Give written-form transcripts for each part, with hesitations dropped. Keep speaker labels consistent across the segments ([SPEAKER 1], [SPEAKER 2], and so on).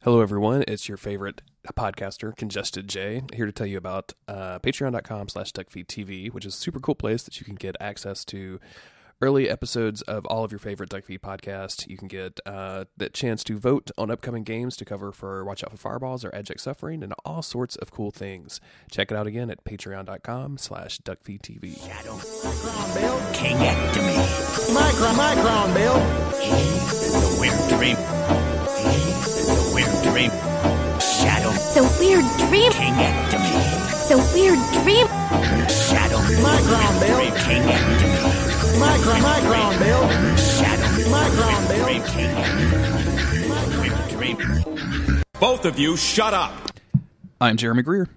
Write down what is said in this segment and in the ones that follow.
[SPEAKER 1] Hello, everyone. It's your favorite podcaster, Congested J, here to tell you about patreon.com/Duckfeed.tv, which is a super cool place that you can get access to early episodes of all of your favorite Duckfeed podcasts. You can get the chance to vote on upcoming games to cover for Watch Out for Fireballs or Abject Suffering and all sorts of cool things. Check it out again at patreon.com/DuckFeedTV.
[SPEAKER 2] Shadow. Micron Bill. King Ectomy. Micron Bill. The weird dream. The weird dream. Shadow.
[SPEAKER 3] The weird dream.
[SPEAKER 2] King Ectomy.
[SPEAKER 3] The weird dream.
[SPEAKER 2] Shadow. Micron Bill. King Ectomy. Micron Bill. Shadow. Micron Bill. King Ectomy. Weird dream.
[SPEAKER 4] Both of you, shut up.
[SPEAKER 1] I'm Jeremy Greer.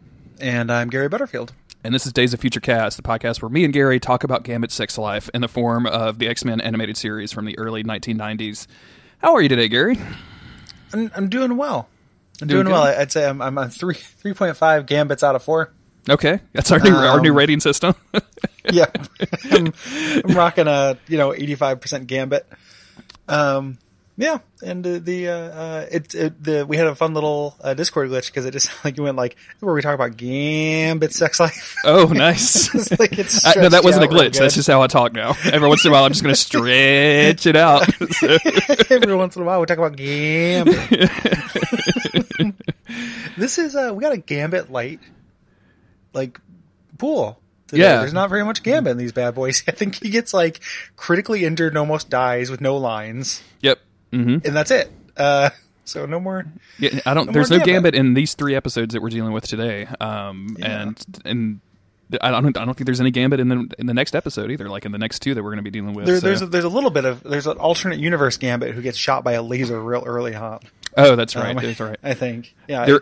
[SPEAKER 5] And I'm Gary Butterfield.
[SPEAKER 1] And this is Days of Future Cast, the podcast where me and Gary talk about Gambit's sex life in the form of the X-Men animated series from the early 1990s. How are you today, Gary?
[SPEAKER 5] I'm doing well. I'm
[SPEAKER 1] Doing
[SPEAKER 5] doing well.
[SPEAKER 1] good?
[SPEAKER 5] I'd say I'm on 3.5 gambits out of 4.
[SPEAKER 1] Okay, that's our new rating system.
[SPEAKER 5] Yeah, I'm rocking a 85% gambit. Yeah, and we had a fun little Discord glitch because it just like you went like where we talk about Gambit sex life.
[SPEAKER 1] Oh, nice.
[SPEAKER 5] It's like it's
[SPEAKER 1] No, that wasn't a
[SPEAKER 5] stretched out real
[SPEAKER 1] glitch. That's
[SPEAKER 5] good.
[SPEAKER 1] just how I talk now. Every once in a while, I'm just going to stretch it out.
[SPEAKER 5] Every once in a while we talk about Gambit. This is we got a Gambit light like pool today.
[SPEAKER 1] Yeah.
[SPEAKER 5] There's not very much Gambit in these bad boys. I think he gets like critically injured and almost dies with no lines.
[SPEAKER 1] Yep. Mm-hmm.
[SPEAKER 5] And that's it. So no more.
[SPEAKER 1] Yeah, there's
[SPEAKER 5] more
[SPEAKER 1] no
[SPEAKER 5] Gambit.
[SPEAKER 1] Gambit in these 3 episodes that we're dealing with today. And I don't think there's any Gambit in the next episode either. Like in the next 2 that we're going to be dealing with.
[SPEAKER 5] There's a little bit of there's an alternate universe Gambit who gets shot by a laser real early on.
[SPEAKER 1] Oh, that's right. That's right.
[SPEAKER 5] I think. Yeah,
[SPEAKER 1] There-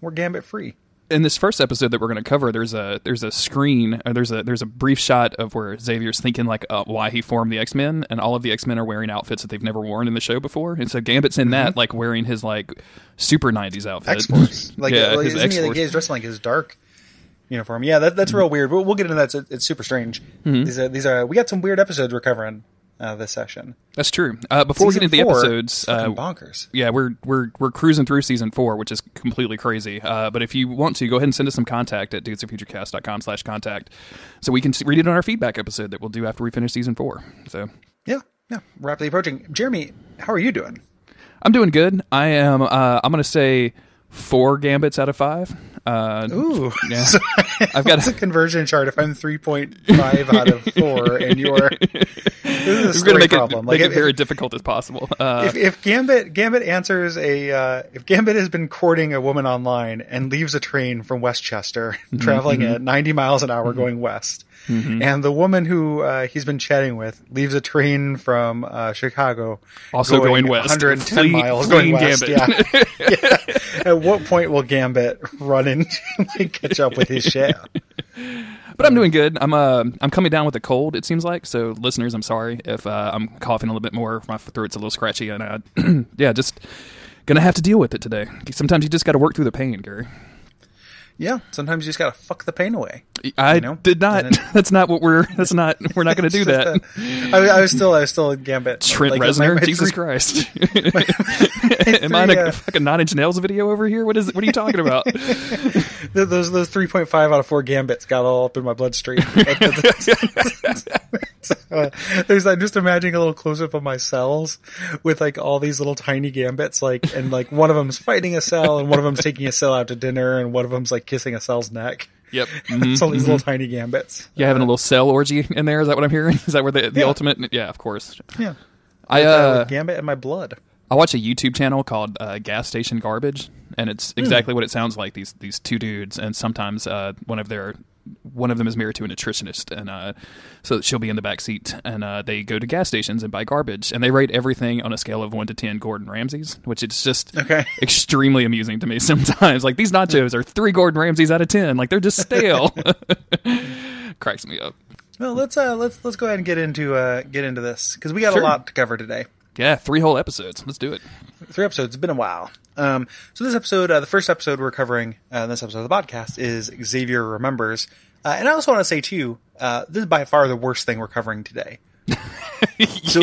[SPEAKER 5] we're Gambit free.
[SPEAKER 1] In this first episode that we're going to cover, there's a screen, or there's a brief shot of where Xavier's thinking like why he formed the X-Men, and all of the X-Men are wearing outfits that they've never worn in the show before, and so Gambit's in that, like wearing his like super 90s outfit.
[SPEAKER 5] X-Force. Like,
[SPEAKER 1] yeah,
[SPEAKER 5] like,
[SPEAKER 1] his
[SPEAKER 5] isn't he,
[SPEAKER 1] X-Force.
[SPEAKER 5] like, he's dressed in like his dark uniform. Yeah, that's real weird. We'll get into that. It's super strange.
[SPEAKER 1] Mm-hmm.
[SPEAKER 5] These are we got some weird episodes we're covering this session.
[SPEAKER 1] That's true. Before we get into the
[SPEAKER 5] Season 4,
[SPEAKER 1] episodes,
[SPEAKER 5] fucking bonkers.
[SPEAKER 1] yeah, we're cruising through season 4, which is completely crazy. But if you want to, go ahead and send us some contact at dudesoffuturecast.com/contact, so we can read it on our feedback episode that we'll do after we finish season 4. So
[SPEAKER 5] Yeah, rapidly approaching. Jeremy, how are you doing?
[SPEAKER 1] I'm doing good. I am. I'm going to say 4 Gambits out of 5.
[SPEAKER 5] Ooh,
[SPEAKER 1] Yeah.
[SPEAKER 5] So,
[SPEAKER 1] I've got
[SPEAKER 5] it's a conversion chart. If I'm 3.5 out of 4, and you're this is
[SPEAKER 1] We're going to make
[SPEAKER 5] problem.
[SPEAKER 1] it very difficult as possible.
[SPEAKER 5] If Gambit answers if Gambit has been courting a woman online and leaves a train from Westchester, traveling at 90 miles an hour going west, and the woman who he's been chatting with leaves a train from Chicago,
[SPEAKER 1] Also going west.
[SPEAKER 5] 110 miles going west.
[SPEAKER 1] Gambit.
[SPEAKER 5] Yeah. At what point will Gambit run in and catch up with his shit?
[SPEAKER 1] But I'm doing good. I'm coming down with a cold, it seems like. So listeners, I'm sorry if I'm coughing a little bit more. My throat's a little scratchy, and yeah, just gonna have to deal with it today. Sometimes you just got to work through the pain, Gary.
[SPEAKER 5] Yeah, sometimes you just gotta fuck the pain away.
[SPEAKER 1] I
[SPEAKER 5] You know?
[SPEAKER 1] did not.
[SPEAKER 5] And
[SPEAKER 1] That's not what we're. That's not. We're not going to do that.
[SPEAKER 5] I was still in Gambit.
[SPEAKER 1] Trent
[SPEAKER 5] Like,
[SPEAKER 1] Reznor,
[SPEAKER 5] my
[SPEAKER 1] Jesus
[SPEAKER 5] three-
[SPEAKER 1] Christ! Am I in a fucking 9 Inch Nails video over here? What are you talking about?
[SPEAKER 5] Those 3.5 out of 4 Gambits got all up in my bloodstream. There's like just imagining a little close up of my cells with like all these little tiny Gambits, like and like one of them's fighting a cell, and one of them's taking a cell out to dinner, and one of them's like kissing a cell's neck.
[SPEAKER 1] Yep.
[SPEAKER 5] It's all these little tiny Gambits.
[SPEAKER 1] You having a little cell orgy in there? Is that what I'm hearing? Is that where the
[SPEAKER 5] Yeah.
[SPEAKER 1] ultimate? Yeah, of course.
[SPEAKER 5] Yeah,
[SPEAKER 1] I
[SPEAKER 5] with Gambit in my blood.
[SPEAKER 1] I watch a YouTube channel called Gas Station Garbage, and it's exactly what it sounds like. These 2 dudes, and sometimes one of them is married to a nutritionist, and so she'll be in the back seat, and they go to gas stations and buy garbage, and they rate everything on a scale of 1 to 10 Gordon Ramsays, which is just extremely amusing to me sometimes. Like, these nachos are 3 Gordon Ramsays out of 10. Like, they're just stale. Cracks me up.
[SPEAKER 5] Well, let's go ahead and get into this because we got
[SPEAKER 1] Sure.
[SPEAKER 5] a lot to cover today.
[SPEAKER 1] Yeah, 3 whole episodes. Let's do it.
[SPEAKER 5] 3 episodes. It's been a while. So this episode, the first episode we're covering in this episode of the podcast is Xavier Remembers. And I also want to say, too, this is by far the worst thing we're covering today. So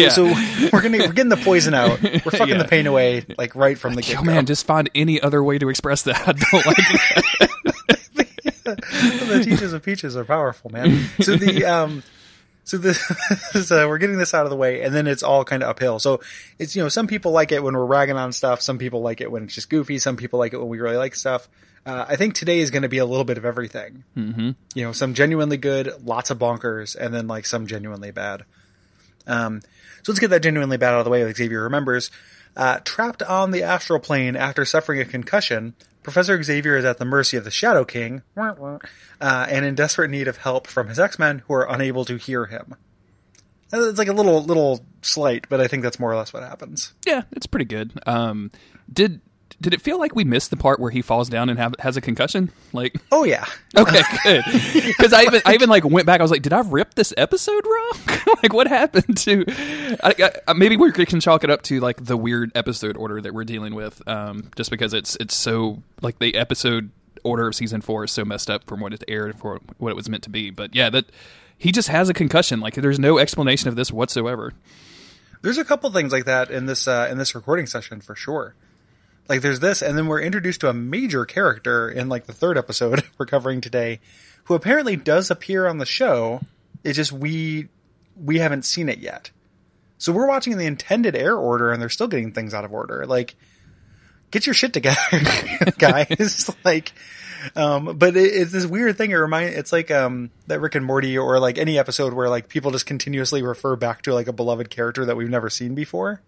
[SPEAKER 5] we're getting the poison out. We're fucking the pain away, like right from the get-go.
[SPEAKER 1] Oh man, just find any other way to express that. I don't like that.
[SPEAKER 5] The teachers of peaches are powerful, man. So we're getting this out of the way, and then it's all kind of uphill. So it's, some people like it when we're ragging on stuff. Some people like it when it's just goofy. Some people like it when we really like stuff. I think today is going to be a little bit of everything. Mm-hmm. Some genuinely good, lots of bonkers, and then like some genuinely bad. So let's get that genuinely bad out of the way. Like Xavier Remembers, trapped on the astral plane after suffering a concussion, Professor Xavier is at the mercy of the Shadow King, and in desperate need of help from his X-Men who are unable to hear him. It's like a little slight, but I think that's more or less what happens.
[SPEAKER 1] Yeah, it's pretty good. Did it feel like we missed the part where he falls down and has a concussion? Like,
[SPEAKER 5] oh yeah,
[SPEAKER 1] okay, good. Because I even like went back. I was like, did I rip this episode wrong? Like, what happened to? Maybe we can chalk it up to like the weird episode order that we're dealing with. Just because it's so like the episode order of season 4 is so messed up from what it aired for what it was meant to be. But yeah, that he just has a concussion. Like, there's no explanation of this whatsoever.
[SPEAKER 5] There's a couple things like that in this recording session for sure. Like there's this, and then we're introduced to a major character in like the 3rd episode we're covering today, who apparently does appear on the show. It's just we haven't seen it yet. So we're watching the intended air order, and they're still getting things out of order. Like, get your shit together, guys. Like, but it's this weird thing. It's like that Rick and Morty, or like any episode where like people just continuously refer back to like a beloved character that we've never seen before.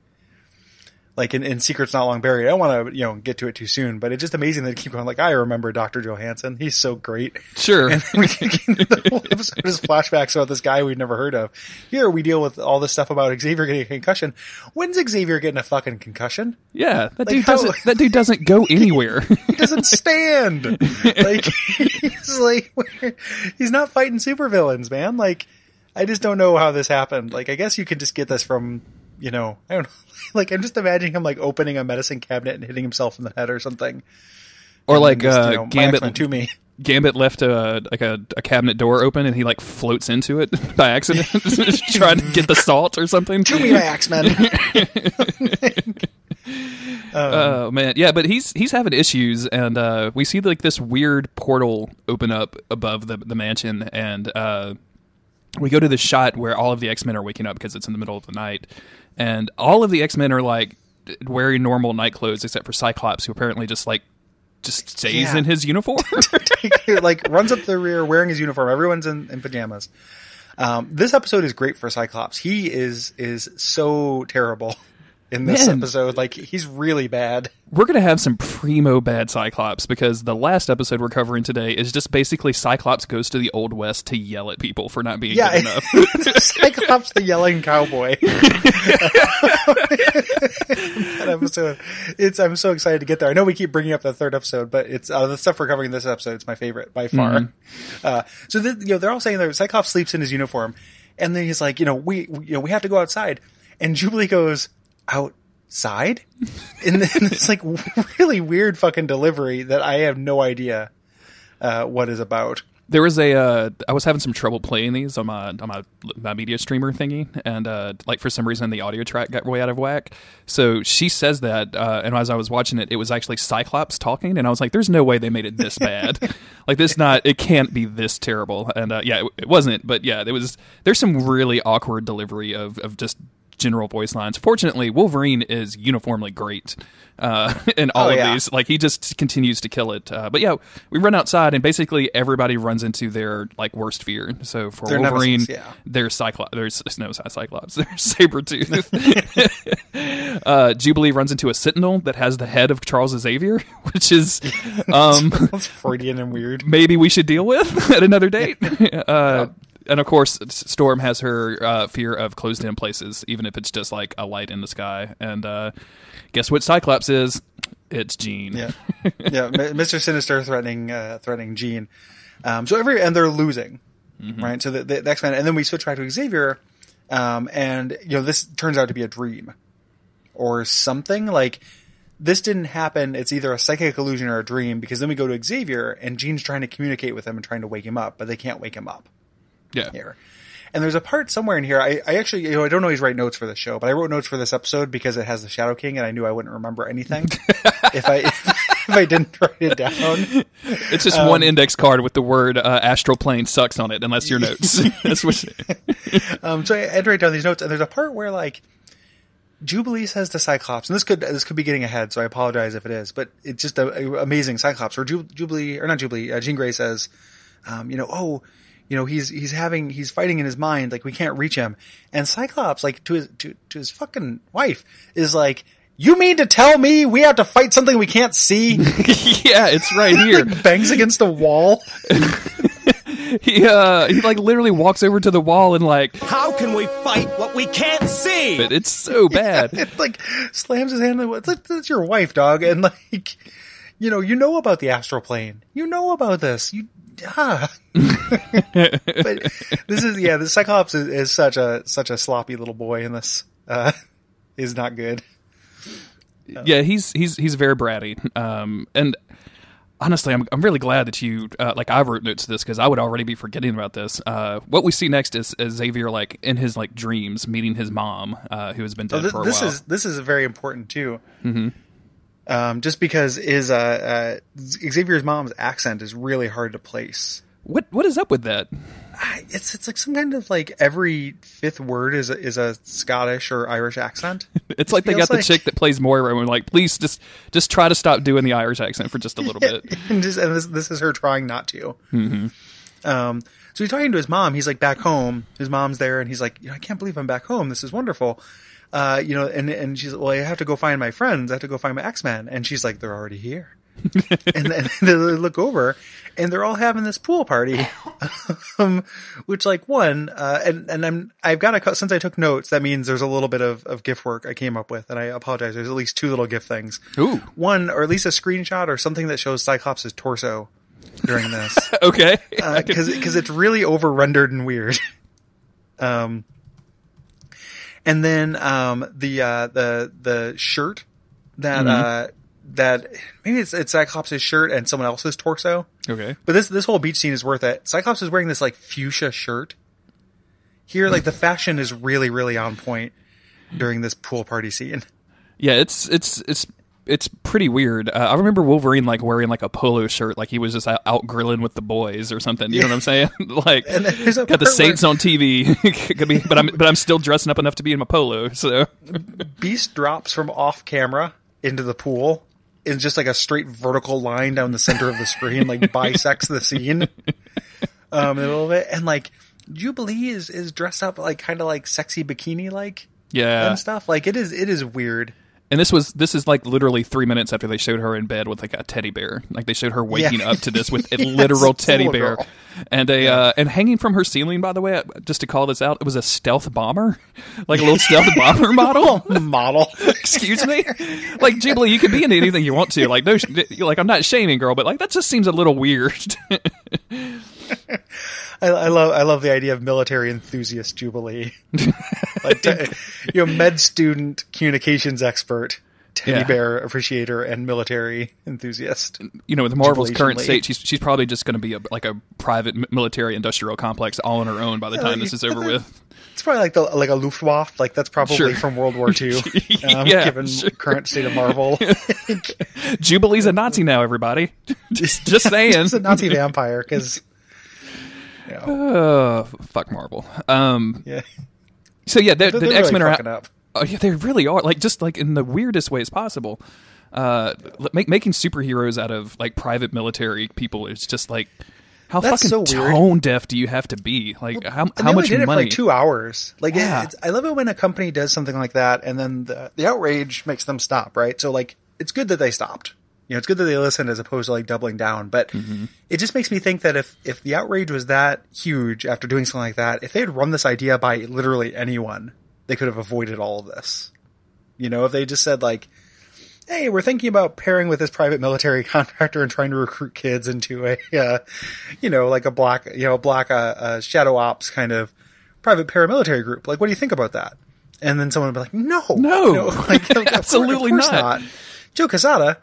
[SPEAKER 5] Like in Secrets Not Long Buried. I don't want to, get to it too soon, but it's just amazing that they keep going like, I remember Dr. Johansson. He's so great.
[SPEAKER 1] Sure.
[SPEAKER 5] And the whole episode is flashbacks about this guy we've never heard of. Here we deal with all this stuff about Xavier getting a concussion. When's Xavier getting a fucking concussion?
[SPEAKER 1] Yeah, that dude doesn't go anywhere.
[SPEAKER 5] He doesn't stand. Like he's not fighting supervillains, man. Like, I just don't know how this happened. Like, I guess you could just get this from, I don't know. Like, I'm just imagining him like opening a medicine cabinet and hitting himself in the head or something.
[SPEAKER 1] Or
[SPEAKER 5] and
[SPEAKER 1] like
[SPEAKER 5] just,
[SPEAKER 1] Gambit
[SPEAKER 5] to me.
[SPEAKER 1] Gambit left a cabinet door open and he like floats into it by accident, trying to get the salt or something.
[SPEAKER 5] To me, my X-Men.
[SPEAKER 1] Oh man, yeah, but he's having issues, and we see like this weird portal open up above the mansion, and we go to this shot where all of the X-Men are waking up because it's in the middle of the night. And all of the X-Men are like wearing normal night clothes except for Cyclops, who apparently just stays in his uniform.
[SPEAKER 5] Like runs up the rear wearing his uniform. Everyone's in pajamas. This episode is great for Cyclops. He is so terrible in this episode. Like, he's really bad.
[SPEAKER 1] We're going to have some primo bad Cyclops, because the last episode we're covering today is just basically Cyclops goes to the Old West to yell at people for not being good enough.
[SPEAKER 5] Cyclops the yelling cowboy. That episode. I'm so excited to get there. I know we keep bringing up the 3rd episode, but it's the stuff we're covering in this episode. It's my favorite by far. So they're all saying that Cyclops sleeps in his uniform, and then he's like, we have to go outside, and Jubilee goes, outside? And then it's like really weird fucking delivery that I have no idea what is about.
[SPEAKER 1] There was I was having some trouble playing these on my media streamer thingy, and like for some reason the audio track got way out of whack. So she says that, and as I was watching it, it was actually Cyclops talking, and I was like, "There's no way they made it this bad. Like it can't be this terrible." And it wasn't, but yeah, there's some really awkward delivery of just general voice lines. Fortunately, Wolverine is uniformly great in all of these. Like, he just continues to kill it. But yeah, we run outside, and basically everybody runs into their like worst fear. So for Wolverine, there's Cyclops. There's no Cyclops. There's Sabretooth. Jubilee runs into a Sentinel that has the head of Charles Xavier, which is
[SPEAKER 5] that's Freudian and weird.
[SPEAKER 1] Maybe we should deal with at another date. And of course, Storm has her fear of closed-in places, even if it's just like a light in the sky. And guess what Cyclops is? It's Jean.
[SPEAKER 5] Yeah, Mr. Sinister threatening Jean. And they're losing, right? So the X-Men, and then we switch back to Xavier, and this turns out to be a dream or something. Like, this didn't happen. It's either a psychic illusion or a dream, because then we go to Xavier, and Jean's trying to communicate with him and trying to wake him up, but they can't wake him up.
[SPEAKER 1] Yeah.
[SPEAKER 5] Here. And there's a part somewhere in here. I actually, I don't always write notes for this show, but I wrote notes for this episode because it has the Shadow King, and I knew I wouldn't remember anything if I didn't write it down.
[SPEAKER 1] It's just one index card with the word astral plane sucks on it, and that's your notes. That's what.
[SPEAKER 5] So I had to write down these notes, and there's a part where like Jubilee says to Cyclops, and this could be getting ahead, so I apologize if it is, but it's just a amazing Cyclops where Jean Grey says, he's fighting in his mind, like we can't reach him, and Cyclops, like to his fucking wife, is like, you mean to tell me we have to fight something we can't see?
[SPEAKER 1] Yeah, it's right here.
[SPEAKER 5] Like bangs against a wall.
[SPEAKER 1] He like literally walks over to the wall and like,
[SPEAKER 2] how can we fight what we can't see?
[SPEAKER 1] But it's so bad.
[SPEAKER 5] It like slams his hand. It's like, that's your wife, dog, and like, you know about the astral plane. You know about this. But the Cyclops is such a sloppy little boy in this. Is not good.
[SPEAKER 1] Yeah, he's very bratty. And honestly, I'm really glad that you I wrote notes to this because I would already be forgetting about this. What we see next is Xavier like in his like dreams meeting his mom, who has been dead for a while.
[SPEAKER 5] This is very important too.
[SPEAKER 1] Mm-hmm.
[SPEAKER 5] Just because Xavier's mom's accent is really hard to place.
[SPEAKER 1] What is up with that?
[SPEAKER 5] It's like some kind of like every fifth word is a Scottish or Irish accent.
[SPEAKER 1] It's like they got the chick that plays Moira and we're like, please just try to stop doing the Irish accent for just a little bit.
[SPEAKER 5] And this is her trying not to.
[SPEAKER 1] Mm-hmm.
[SPEAKER 5] So he's talking to his mom. He's like back home. His mom's there, and he's like, I can't believe I'm back home. This is wonderful. And she's like, well, I have to go find my friends. I have to go find my X-Men. And she's like, they're already here. and they look over, and they're all having this pool party, which like I've got since I took notes, that means there's a little bit of GIF work I came up with, and I apologize. There's at least two little GIF things.
[SPEAKER 1] Ooh.
[SPEAKER 5] One, or at least a screenshot or something that shows Cyclops' torso during this.
[SPEAKER 1] Okay.
[SPEAKER 5] Because it's really over rendered and weird. And then the shirt that that maybe it's Cyclops' shirt and someone else's torso.
[SPEAKER 1] Okay.
[SPEAKER 5] But this whole beach scene is worth it. Cyclops is wearing this like fuchsia shirt. Here, like the fashion is really, really on point during this pool party scene.
[SPEAKER 1] Yeah, it's pretty weird. I remember Wolverine like wearing like a polo shirt, like he was just out grilling with the boys or something. You know what I'm saying? Like, got the Saints on TV. but I'm still dressing up enough to be in my polo. So
[SPEAKER 5] Beast drops from off camera into the pool in just like a straight vertical line down the center of the screen, like bisects the scene a little bit. And like Jubilee is dressed up like kind of like sexy bikini like and stuff. Like it is weird.
[SPEAKER 1] And this is like literally 3 minutes after they showed her in bed with like a teddy bear. Like they showed her waking up to this with a literal teddy bear, and and hanging from her ceiling. By the way, just to call this out, it was a stealth bomber, like a little stealth bomber model. Excuse me, like Jubilee, you can be into anything you want to. Like no, like I'm not shaming, girl, but like that just seems a little weird.
[SPEAKER 5] I love the idea of military enthusiast Jubilee, like med student, communications expert, teddy bear appreciator, and military enthusiast.
[SPEAKER 1] With Marvel's current state, she's probably just going to be a private military industrial complex all on her own by the time this is over with.
[SPEAKER 5] It's probably like a Luftwaffe, like that's probably from World War II, given current state of Marvel.
[SPEAKER 1] Jubilee's a Nazi now, everybody. Just saying,
[SPEAKER 5] it's a Nazi vampire because.
[SPEAKER 1] Fuck Marvel.
[SPEAKER 5] Yeah.
[SPEAKER 1] So yeah, the X-Men
[SPEAKER 5] really
[SPEAKER 1] are
[SPEAKER 5] up.
[SPEAKER 1] Oh yeah, they really are. Like just like in the weirdest ways possible. Making superheroes out of like private military people is just like how
[SPEAKER 5] That's
[SPEAKER 1] fucking
[SPEAKER 5] so weird.
[SPEAKER 1] tone deaf do you have to be? Like how much
[SPEAKER 5] did it
[SPEAKER 1] money?
[SPEAKER 5] for like 2 hours. Like
[SPEAKER 1] Yeah.
[SPEAKER 5] I love it when a company does something like that, and then the outrage makes them stop. Right. So like it's good that they stopped. It's good that they listened as opposed to like doubling down, but it just makes me think that if the outrage was that huge after doing something like that, if they had run this idea by literally anyone, they could have avoided all of this. If they just said like, hey, we're thinking about pairing with this private military contractor and trying to recruit kids into a, like a black shadow ops kind of private paramilitary group. Like, what do you think about that? And then someone would be like, no,
[SPEAKER 1] like,
[SPEAKER 5] absolutely
[SPEAKER 1] of course
[SPEAKER 5] not. Joe Quesada,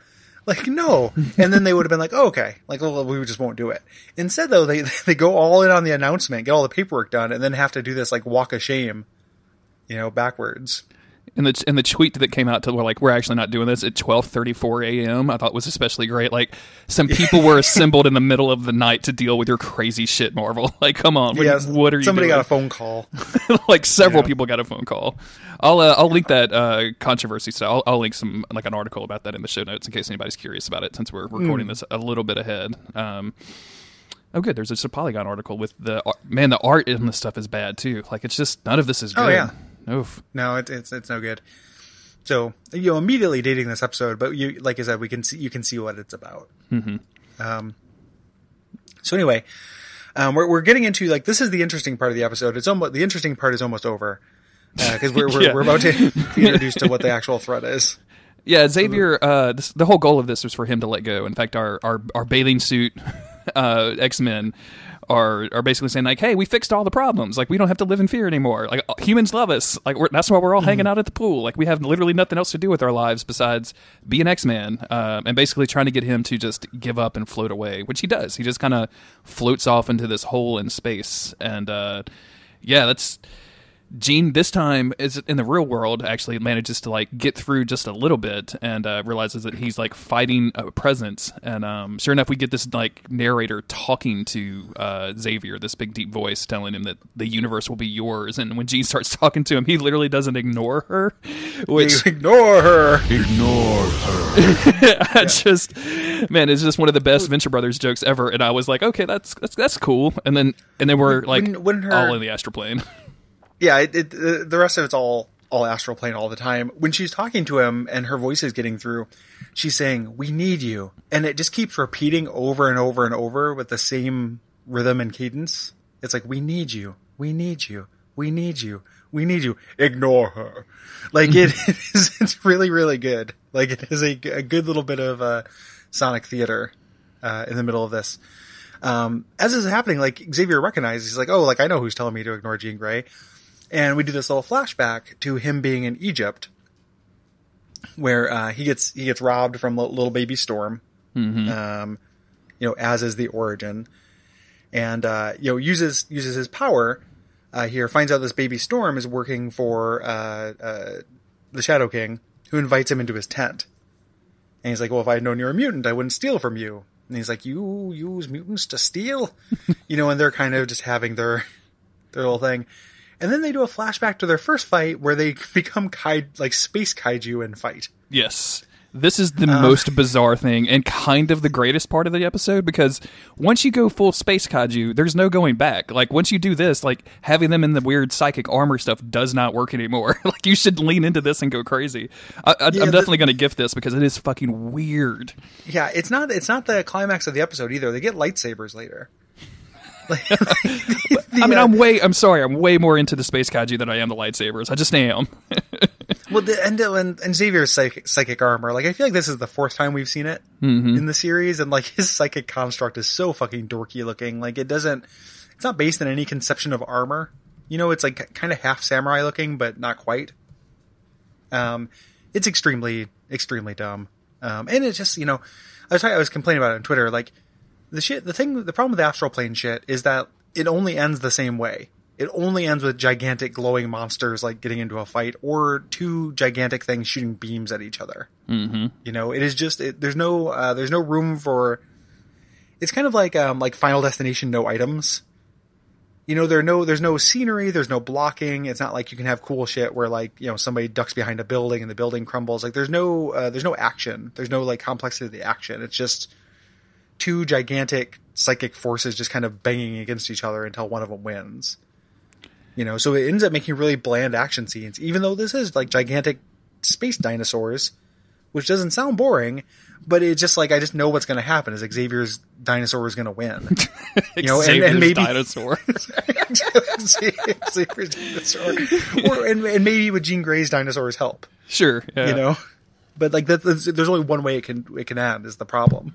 [SPEAKER 5] Like, no. And then they would have been like, oh, okay. Like, well, we just won't do it. Instead, though, they go all in on the announcement, get all the paperwork done, and then have to do this, like, walk of shame, backwards.
[SPEAKER 1] And the tweet that came out to we're actually not doing this at 12:34 a.m. I thought was especially great. Like, some people were assembled in the middle of the night to deal with your crazy shit, Marvel. Like, come on, what are you
[SPEAKER 5] somebody
[SPEAKER 1] doing?
[SPEAKER 5] got a phone call.
[SPEAKER 1] Like, several people got a phone call. I'll link that controversy stuff. I'll link some an article about that in the show notes in case anybody's curious about it. Since we're recording this a little bit ahead. Oh, good. There's a Polygon article with the art in this stuff is bad too. Like, it's just none of this is good.
[SPEAKER 5] Oh yeah.
[SPEAKER 1] Oof.
[SPEAKER 5] No, it's no good. So, immediately dating this episode, but like I said, you can see what it's about. Mm-hmm. So anyway, we're getting into, like, this is the interesting part of the episode. The interesting part is almost over, because we're about to be introduced to what the actual threat is.
[SPEAKER 1] Yeah, Xavier. The whole goal of this was for him to let go. In fact, our bathing suit X-Men are basically saying, like, hey, we fixed all the problems. Like, we don't have to live in fear anymore. Like, humans love us. Like, that's why we're all hanging out at the pool. Like, we have literally nothing else to do with our lives besides be an X-Man. And basically trying to get him to just give up and float away, which he does. He just kind of floats off into this hole in space. And that's... Jean, this time, is in the real world, actually manages to, like, get through just a little bit and realizes that he's, like, fighting a presence. And sure enough, we get this, like, narrator talking to Xavier, this big, deep voice telling him that the universe will be yours. And when Jean starts talking to him, he literally doesn't ignore her. Which
[SPEAKER 5] Ignore her.
[SPEAKER 2] Ignore her.
[SPEAKER 1] It's just one of the best Venture Brothers jokes ever. And I was like, okay, that's cool. And then we're, like, all in the astral plane.
[SPEAKER 5] Yeah, the rest of it's all astral plane all the time. When she's talking to him and her voice is getting through, she's saying, "We need you," and it just keeps repeating over and over and over with the same rhythm and cadence. It's like, "We need you, we need you, we need you, we need you." Ignore her. Like, it's really, really good. Like, it is a good little bit of sonic theater in the middle of this. As this is happening, like, Xavier recognizes, he's like, "Oh, like, I know who's telling me to ignore Jean Grey." And we do this little flashback to him being in Egypt, where he gets robbed from little baby Storm, as is the origin, and uses his power here. Finds out this baby Storm is working for the Shadow King, who invites him into his tent. And he's like, "Well, if I had known you're a mutant, I wouldn't steal from you." And he's like, "You use mutants to steal?" And they're kind of just having their little thing. And then they do a flashback to their first fight where they become space kaiju and fight.
[SPEAKER 1] Yes. This is the most bizarre thing and kind of the greatest part of the episode, because once you go full space kaiju, there's no going back. Like, once you do this, like, having them in the weird psychic armor stuff does not work anymore. Like, you should lean into this and go crazy. I'm definitely going to gift this because it is fucking weird.
[SPEAKER 5] Yeah, it's not the climax of the episode either. They get lightsabers later.
[SPEAKER 1] I'm way more into the space kaiju than I am the lightsabers. I just am.
[SPEAKER 5] Well, and Xavier's psychic armor, like, I feel like this is the fourth time we've seen it in the series, and, like, his psychic construct is so fucking dorky looking. Like, it's not based on any conception of armor. It's like kind of half samurai looking, but not quite. It's extremely, extremely dumb. And it's just, I was complaining about it on Twitter, like, the problem with the astral plane shit is that it only ends the same way. It only ends with gigantic glowing monsters, like, getting into a fight, or two gigantic things shooting beams at each other. Mm-hmm. It is just, there's no room for, it's kind of like Final Destination, no items. There's no scenery, there's no blocking. It's not like you can have cool shit where, like, somebody ducks behind a building and the building crumbles. Like, there's no action. There's no, like, complexity of the action. It's just two gigantic psychic forces just kind of banging against each other until one of them wins. So it ends up making really bland action scenes, even though this is, like, gigantic space dinosaurs, which doesn't sound boring, but it's just like, I just know what's going to happen is Xavier's dinosaur is going to win. And maybe
[SPEAKER 1] dinosaur.
[SPEAKER 5] Xavier's dinosaur. And maybe with Jean Grey's dinosaurs help.
[SPEAKER 1] Sure. Yeah.
[SPEAKER 5] But, like, there's only one way it can end is the problem.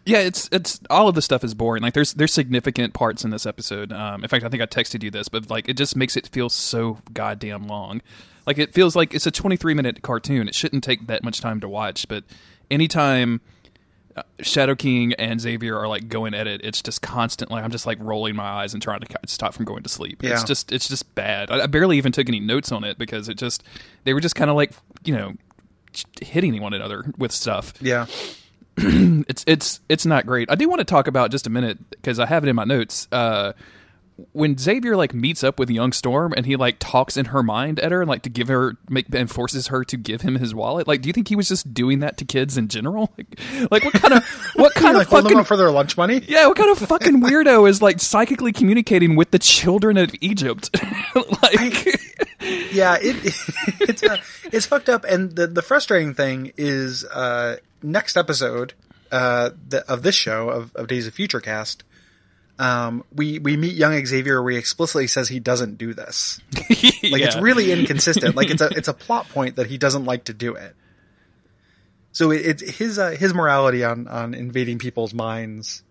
[SPEAKER 1] Yeah, it's all of the stuff is boring. Like, there's significant parts in this episode. In fact, I think I texted you this, but, like, it just makes it feel so goddamn long. Like, it feels like it's a 23-minute cartoon. It shouldn't take that much time to watch, but anytime Shadow King and Xavier are like going at it, it's just constant. Like I'm just like rolling my eyes and trying to stop from going to sleep.
[SPEAKER 5] Yeah.
[SPEAKER 1] It's just bad. I barely even took any notes on it because they were just kind of like, you know, hitting one another with stuff.
[SPEAKER 5] Yeah.
[SPEAKER 1] It's not great. I do want to talk about just a minute because I have it in my notes. When Xavier like meets up with young Storm and he like talks in her mind at her and like and forces her to give him his wallet. Like, do you think he was just doing that to kids in general? Like what kind of
[SPEAKER 5] like,
[SPEAKER 1] fucking
[SPEAKER 5] hold them up for their lunch money?
[SPEAKER 1] Yeah, what kind of fucking weirdo is like psychically communicating with the children of Egypt?
[SPEAKER 5] It's fucked up. And the frustrating thing is next episode of this show of Days of Future Cast. We meet young Xavier where he explicitly says he doesn't do this. Like it's really inconsistent. Like it's a plot point that he doesn't like to do it. So it's his morality on invading people's minds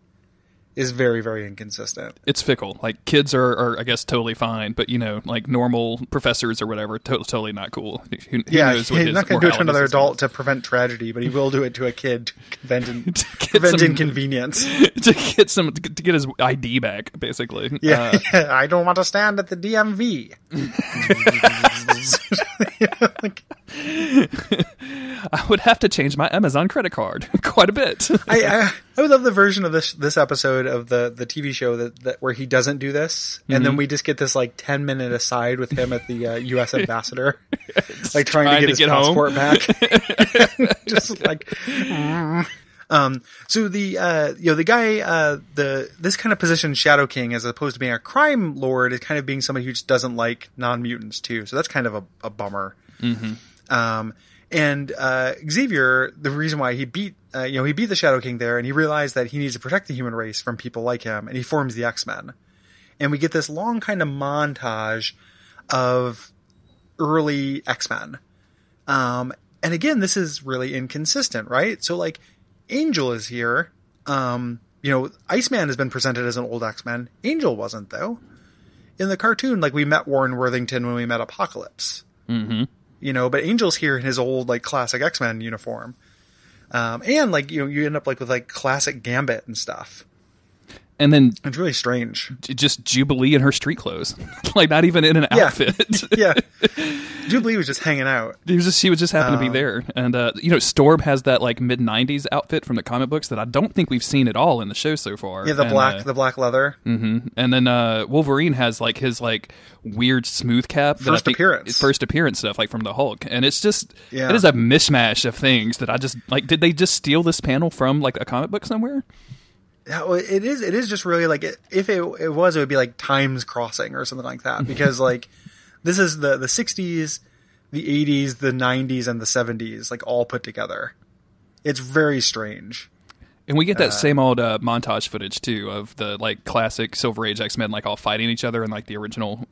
[SPEAKER 5] is very, very inconsistent.
[SPEAKER 1] It's fickle. Like kids are I guess totally fine, but you know, like normal professors or whatever, totally not cool. Who knows what
[SPEAKER 5] he's not going to do it to another adult to prevent tragedy, but he will do it to a kid to prevent inconvenience.
[SPEAKER 1] To get his ID back, basically.
[SPEAKER 5] Yeah, I don't want to stand at the DMV.
[SPEAKER 1] I would have to change my Amazon credit card quite a bit.
[SPEAKER 5] I would love the version of this episode of the TV show that where he doesn't do this, and then we just get this like 10-minute aside with him at the U.S. ambassador, like trying to get his passport back. Just like. So the guy, this kind of position, Shadow King, as opposed to being a crime lord, is kind of being somebody who just doesn't like non-mutants too. So that's kind of a bummer. Mm-hmm. And Xavier, the reason why he beat the Shadow King there, and he realized that he needs to protect the human race from people like him, and he forms the X-Men. And we get this long kind of montage of early X-Men. And again, this is really inconsistent, right? So like, Angel is here. Iceman has been presented as an old X-Men. Angel wasn't, though. In the cartoon, like, we met Warren Worthington when we met Apocalypse. Mm-hmm. But Angel's here in his old, like, classic X-Men uniform. And, like, you end up, like, with, like, classic Gambit and stuff.
[SPEAKER 1] And then
[SPEAKER 5] it's really strange.
[SPEAKER 1] Just Jubilee in her street clothes, like not even in an outfit.
[SPEAKER 5] Yeah, Jubilee was just hanging out.
[SPEAKER 1] She was just happened to be there, and Storm has that like mid-90s outfit from the comic books that I don't think we've seen at all in the show so far.
[SPEAKER 5] Yeah, the black leather.
[SPEAKER 1] Mm-hmm. And then Wolverine has like his like weird smooth cap.
[SPEAKER 5] First
[SPEAKER 1] appearance stuff like from the Hulk, and it's just it is a mishmash of things that I just like. Did they just steal this panel from like a comic book somewhere?
[SPEAKER 5] Yeah, well, it is just really like if it would be like Times Crossing or something like that, because like this is the 60s, the 80s, the 90s, and the 70s like all put together. It's very strange.
[SPEAKER 1] And we get that same old montage footage too of the like classic Silver Age X-Men like all fighting each other in like the original.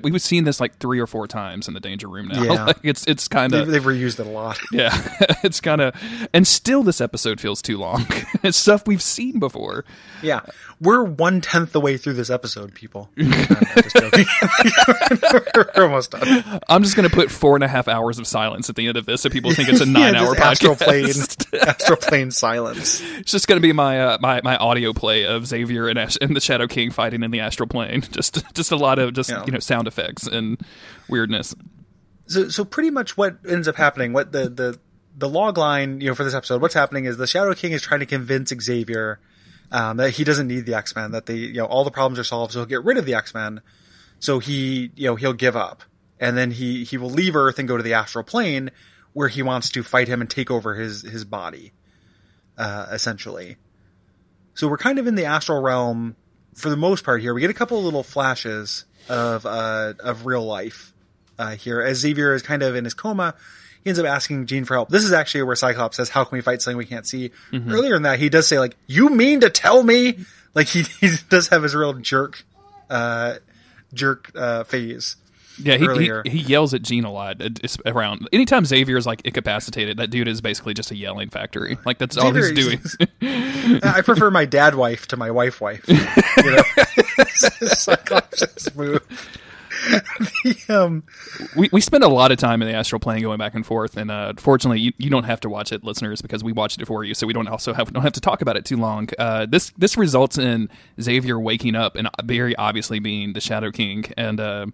[SPEAKER 1] We've seen this like 3 or 4 times in the Danger Room now.
[SPEAKER 5] Yeah.
[SPEAKER 1] Like, it's kind of
[SPEAKER 5] they've reused it a lot.
[SPEAKER 1] Yeah, it's kind of, and still this episode feels too long. It's stuff we've seen before.
[SPEAKER 5] Yeah, we're 1/10 the way through this episode, people. I'm just joking. We're almost done.
[SPEAKER 1] I'm just going to put 4.5 hours of silence at the end of this so people think it's a 9-hour podcast.
[SPEAKER 5] Astral plane silence.
[SPEAKER 1] It's just going to be my my audio play of Xavier and the Shadow King fighting in the astral plane. Just a lot of sound effects and weirdness.
[SPEAKER 5] So pretty much what ends up happening, what the log line, for this episode, what's happening is the Shadow King is trying to convince Xavier that he doesn't need the X-Men, that all the problems are solved, so he'll get rid of the X-Men. So he'll give up, and then he will leave Earth and go to the astral plane where he wants to fight him and take over his body, essentially. So we're kind of in the astral realm for the most part here. We get a couple of little flashes of real life here as Xavier is kind of in his coma. He ends up asking Jean for help. This is actually where Cyclops says, "How can we fight something we can't see?" Mm-hmm. Earlier in that, he does say, like, "You mean to tell me?" Like he does have his real jerk phase.
[SPEAKER 1] Yeah, he yells at Jean a lot. It's around anytime Xavier is like incapacitated, that dude is basically just a yelling factory. Like that's all he's doing.
[SPEAKER 5] I prefer my dad wife to my wife. Cyclops' move.
[SPEAKER 1] We spend a lot of time in the astral plane going back and forth, and fortunately, you don't have to watch it, listeners, because we watched it for you, so we don't have to talk about it too long. This results in Xavier waking up and very obviously being the Shadow King, and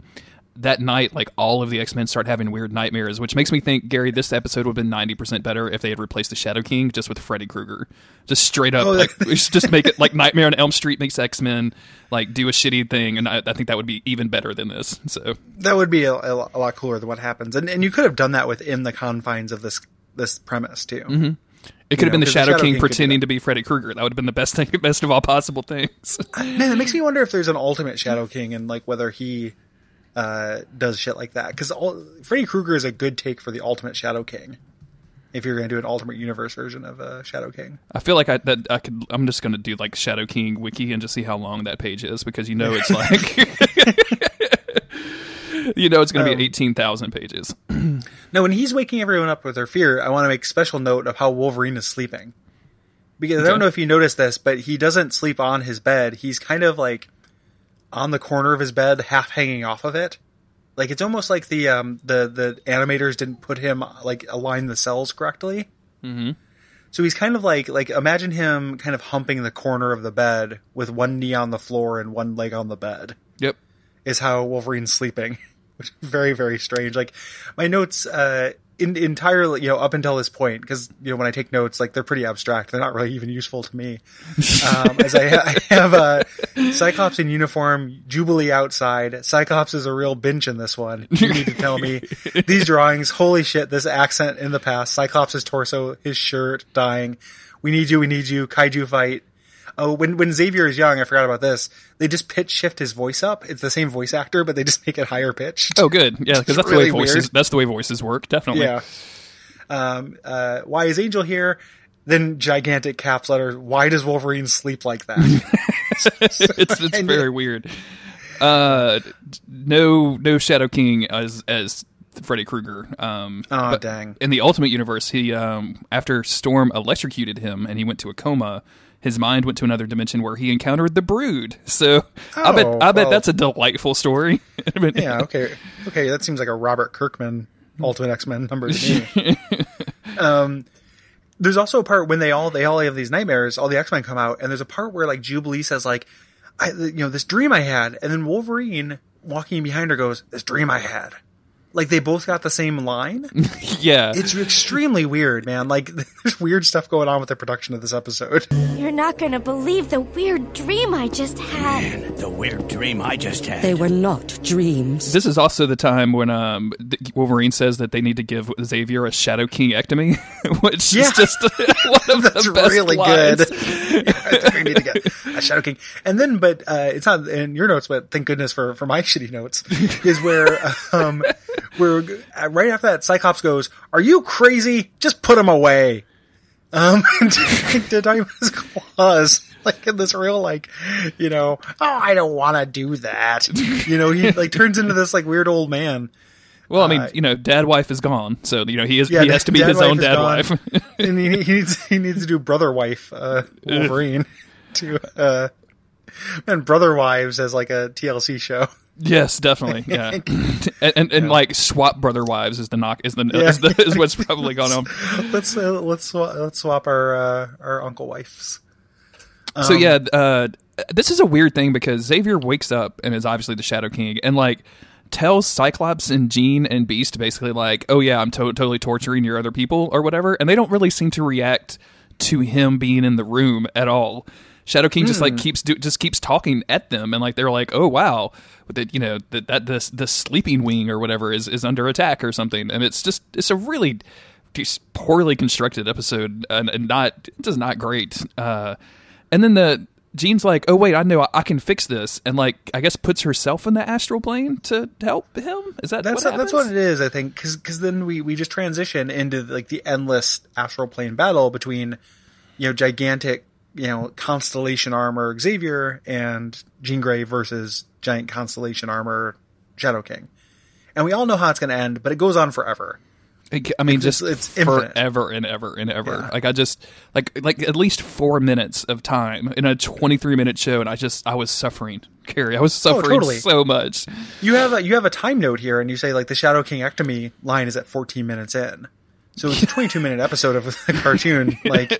[SPEAKER 1] that night, like, all of the X-Men start having weird nightmares, which makes me think, Gary, this episode would have been 90% better if they had replaced the Shadow King just with Freddy Krueger. Just straight up, like, just make it like Nightmare on Elm Street meets X-Men, like, do a shitty thing, and I think that would be even better than this. So
[SPEAKER 5] that would be a lot cooler than what happens. And you could have done that within the confines of this premise, too.
[SPEAKER 1] Mm-hmm. It could have been the Shadow King pretending to be Freddy Krueger. That would have been the best of all possible things.
[SPEAKER 5] Man, it makes me wonder if there's an ultimate Shadow King and, like, whether he does shit like that, because Freddy Krueger is a good take for the ultimate Shadow King. If you're going to do an alternate universe version of Shadow King,
[SPEAKER 1] I feel like I'm just going to do like Shadow King wiki and just see how long that page is, because it's like it's going to be 18,000 pages.
[SPEAKER 5] No, when he's waking everyone up with their fear, I want to make special note of how Wolverine is sleeping, because I don't know if you noticed this, but he doesn't sleep on his bed. He's kind of like on the corner of his bed, half hanging off of it. Like, it's almost like the animators didn't put him, like, align the cells correctly.
[SPEAKER 1] Mm-hmm.
[SPEAKER 5] So he's kind of like imagine him kind of humping the corner of the bed with one knee on the floor and one leg on the bed.
[SPEAKER 1] Yep.
[SPEAKER 5] Is how Wolverine's sleeping, which is very, very strange. Like, my notes, entirely, up until this point, because, when I take notes, like, they're pretty abstract. They're not really even useful to me. As I have Cyclops in uniform, Jubilee outside. Cyclops is a real bench in this one. You need to tell me. These drawings, holy shit, this accent in the past. Cyclops' torso, his shirt, dying. We need you, kaiju fight. Oh, when Xavier is young, I forgot about this. They just pitch shift his voice up. It's the same voice actor, but they just make it higher pitched.
[SPEAKER 1] Oh, good. Yeah, because that's really the way voices. That's the way voices work. Definitely.
[SPEAKER 5] Yeah. Why is Angel here? Then gigantic caps letters. Why does Wolverine sleep like that?
[SPEAKER 1] it's very weird. No Shadow King as Freddy Krueger.
[SPEAKER 5] Dang.
[SPEAKER 1] In the Ultimate Universe, he after Storm electrocuted him and he went to a coma, his mind went to another dimension where he encountered the Brood. So I bet that's a delightful story.
[SPEAKER 5] Yeah, okay, that seems like a Robert Kirkman Ultimate X-Men number to me. There's also a part when they all have these nightmares, all the X-Men come out, and there's a part where, like, Jubilee says, like, this dream I had, and then Wolverine walking behind her goes, this dream I had. Like, they both got the same line.
[SPEAKER 1] Yeah.
[SPEAKER 5] It's extremely weird, man. Like, there's weird stuff going on with the production of this episode.
[SPEAKER 3] You're not gonna believe the weird dream I just had.
[SPEAKER 2] Man, the weird dream I just had.
[SPEAKER 4] They were not dreams.
[SPEAKER 1] This is also the time when Wolverine says that they need to give Xavier a Shadow King-ectomy, which is just one of the best
[SPEAKER 5] really
[SPEAKER 1] lines.
[SPEAKER 5] Good. We need to get a Shadow King. And then, but it's not in your notes, but thank goodness for my shitty notes, is where right after that, Cyclops goes, "Are you crazy? Just put him away." And to talk about his claws, like, in this real, like, oh, I don't want to do that. He like turns into this, like, weird old man.
[SPEAKER 1] Well, I mean, dad wife is gone, so he has to be his own dad wife.
[SPEAKER 5] And he needs to do brother wife Wolverine to and Brother Wives as, like, a TLC show.
[SPEAKER 1] Yes, definitely. Yeah, and like swap Brother Wives is is what's probably gone on.
[SPEAKER 5] Let's swap our uncle wives.
[SPEAKER 1] So this is a weird thing because Xavier wakes up and is obviously the Shadow King and, like, tells Cyclops and Jean and Beast basically, like, oh yeah, I'm totally torturing your other people or whatever, and they don't really seem to react to him being in the room at all. Shadow King just like keeps talking at them, and, like, they're like, oh wow, that the sleeping wing or whatever is under attack or something, and it's a really just poorly constructed episode and just not great. And then Jean's like, oh wait, I know I can fix this, and, like, I guess puts herself in the astral plane to help him. That's
[SPEAKER 5] what it is, I think, because then we just transition into, like, the endless astral plane battle between gigantic Constellation armor Xavier and Jean Grey versus giant Constellation armor Shadow King. And we all know how it's going to end, but it goes on forever.
[SPEAKER 1] I mean, just
[SPEAKER 5] it's infinite.
[SPEAKER 1] forever and ever and ever.
[SPEAKER 5] Yeah.
[SPEAKER 1] Like I just like at least 4 minutes of time in a 23-minute show, and I was suffering, Carrie. I was suffering
[SPEAKER 5] totally.
[SPEAKER 1] so much.
[SPEAKER 5] You have a time note here, and you say like the Shadow King ectomy line is at 14 minutes in. So it's a 22-minute episode of a cartoon, like,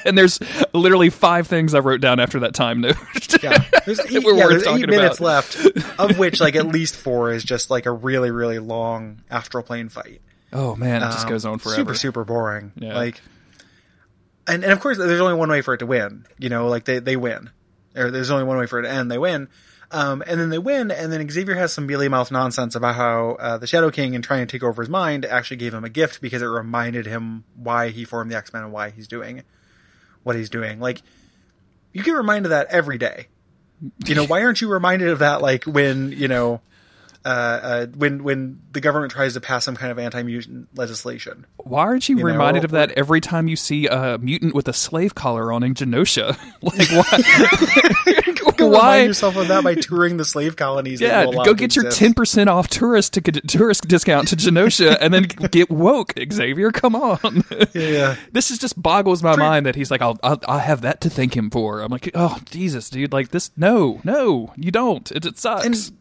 [SPEAKER 1] and there's literally 5 things I wrote down after that time note.
[SPEAKER 5] Yeah, there's 8 minutes left, of which like at least 4 is just like a really, really long astral plane fight.
[SPEAKER 1] Oh man, it just goes on forever.
[SPEAKER 5] Super, super boring.
[SPEAKER 1] Yeah.
[SPEAKER 5] Like, and of course, there's only one way for it to win. You know, like they win, or there's only one way for it to end. They win. And then they win, and then Xavier has some mealy-mouthed nonsense about how the Shadow King, in trying to take over his mind, actually gave him a gift because it reminded him why he formed the X-Men and why he's doing what he's doing. Like, you get reminded of that every day. You know, why aren't you reminded of that, like, when, you know, when the government tries to pass some kind of anti-mutant legislation?
[SPEAKER 1] Why aren't you reminded of that every time you see a mutant with a slave collar on in Genosha? Like, why?
[SPEAKER 5] Why remind yourself of that by touring the slave colonies?
[SPEAKER 1] Yeah, go get your 10% off tourist discount to Genosha, and then get woke, Xavier. Come on.
[SPEAKER 5] Yeah.
[SPEAKER 1] This is just boggles my mind that he's like, I'll have that to thank him for. I'm like, oh Jesus, dude, like this. No, you don't. It sucks.
[SPEAKER 5] And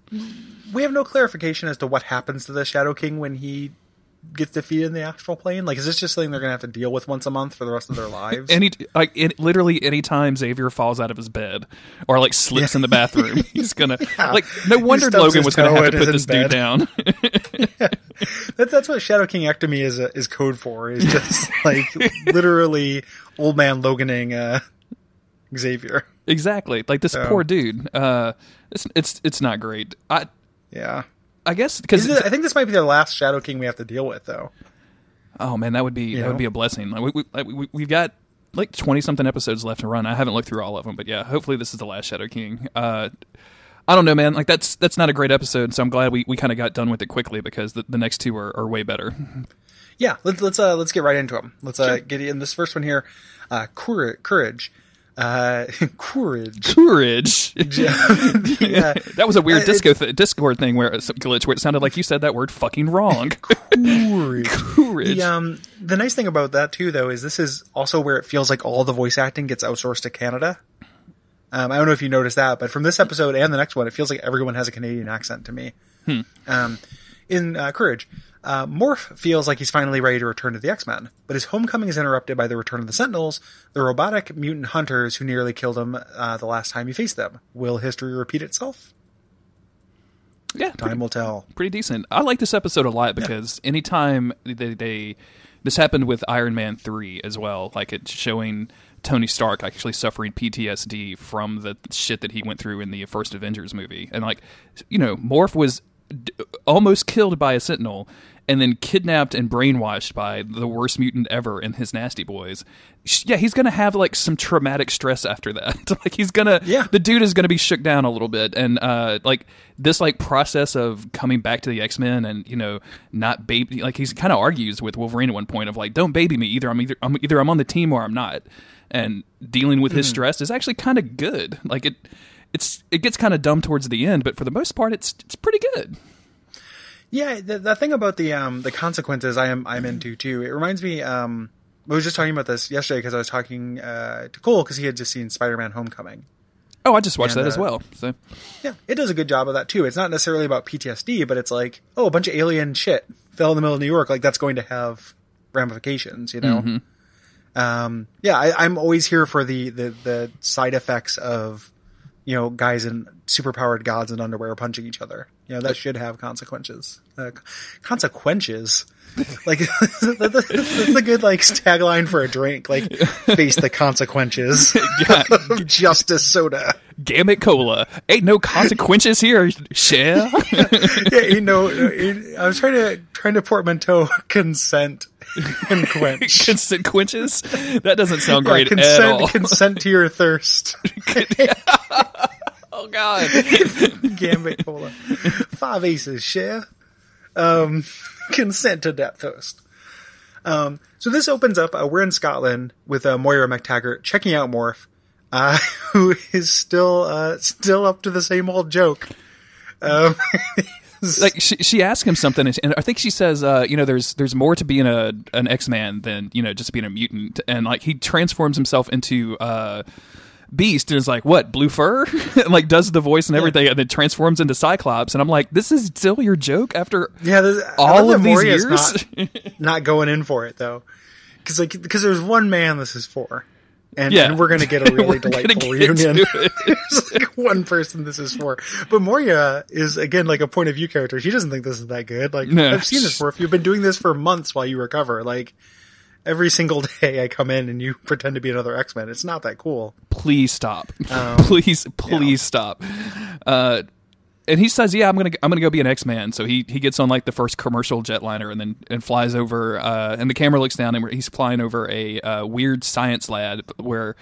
[SPEAKER 5] we have no clarification as to what happens to the Shadow King when he gets defeated in the astral plane. Like, is this just something they're going to have to deal with once a month for the rest of their lives?
[SPEAKER 1] Literally any time Xavier falls out of his bed or like slips in the bathroom, he's gonna like. No wonder Logan was going to have to put this dude down.
[SPEAKER 5] Yeah. That's what Shadow King ectomy is code for. Is just like literally old man Loganing Xavier.
[SPEAKER 1] Exactly, like this poor dude. It's not great.
[SPEAKER 5] Yeah.
[SPEAKER 1] I guess because
[SPEAKER 5] I think this might be the last Shadow King we have to deal with, though.
[SPEAKER 1] Oh man, that would be a blessing. Like we've got like 20-something episodes left to run. I haven't looked through all of them, but yeah, hopefully this is the last Shadow King. I don't know, man. Like that's not a great episode, so I'm glad we kind of got done with it quickly because the next 2 are way better.
[SPEAKER 5] Yeah, let's get right into them. Let's get in this first one here. Courage. Courage.
[SPEAKER 1] Yeah. That was a weird Discord thing where glitch where it sounded like you said that word fucking wrong. Courage.
[SPEAKER 5] The nice thing about that too, though, is this is also where it feels like all the voice acting gets outsourced to Canada. I don't know if you noticed that, but from this episode and the next one, it feels like everyone has a Canadian accent to me. In Courage, Morph feels like he's finally ready to return to the X-Men, but his homecoming is interrupted by the return of the Sentinels, the robotic mutant hunters who nearly killed him the last time he faced them. Will history repeat itself?
[SPEAKER 1] Yeah.
[SPEAKER 5] Time will tell.
[SPEAKER 1] Pretty decent. I like this episode a lot because anytime this happened with Iron Man 3 as well, like it's showing Tony Stark actually suffering PTSD from the shit that he went through in the first Avengers movie. And like, you know, Morph was almost killed by a Sentinel and then kidnapped and brainwashed by the worst mutant ever in his Nasty Boys. Yeah, he's going to have like some traumatic stress after that. Like the dude is going to be shook down a little bit. And like this like process of coming back to the X-Men and, you know, not baby, like he's kind of argues with Wolverine at one point of like, don't baby me. Either I'm on the team or I'm not. And dealing with his stress is actually kind of good. Like it gets kind of dumb towards the end, but for the most part, it's pretty good.
[SPEAKER 5] Yeah, the thing about the consequences I'm into too. It reminds me. I was just talking about this yesterday because I was talking to Cole because he had just seen Spider-Man: Homecoming.
[SPEAKER 1] Oh, I just watched that as well. So
[SPEAKER 5] yeah, it does a good job of that too. It's not necessarily about PTSD, but it's like, oh, a bunch of alien shit fell in the middle of New York. Like that's going to have ramifications, you know. I'm always here for the side effects of, you know, guys in superpowered gods in underwear punching each other. You know, that should have consequences. Consequences? Like, that's a good, like, tagline for a drink. Like, face the consequences of Justice Soda.
[SPEAKER 1] Gamut Cola. Ain't no consequences here, Shell.
[SPEAKER 5] Yeah, you know, I was trying to portmanteau consent and quench.
[SPEAKER 1] Consent quenches? That doesn't sound great at all.
[SPEAKER 5] Consent to your thirst.
[SPEAKER 1] Oh, God.
[SPEAKER 5] Gambit Cola. 5 aces, share. Consent to that thirst. So this opens up, we're in Scotland with Moira McTaggart checking out Morph, who is still up to the same old joke.
[SPEAKER 1] like she asks him something, and I think she says, there's more to being an X-Man than just being a mutant, and like he transforms himself into Beast and is like, what, blue fur? And like does the voice and everything, and then transforms into Cyclops, and I'm like, this is still your joke after all of these years?
[SPEAKER 5] Not going in for it though, because there's one man this is for. And we're going to get a really delightful reunion. There's like one person this is for. But Moria is, again, like a point of view character. She doesn't think this is that good. Like, no. I've seen this before. If you've been doing this for months while you recover, like, every single day I come in and you pretend to be another X-Men. It's not that cool.
[SPEAKER 1] Please stop. Please stop. And he says, "Yeah, I'm gonna go be an X-Man." So he gets on like the first commercial jetliner and flies over. And the camera looks down, and he's flying over a weird science lab where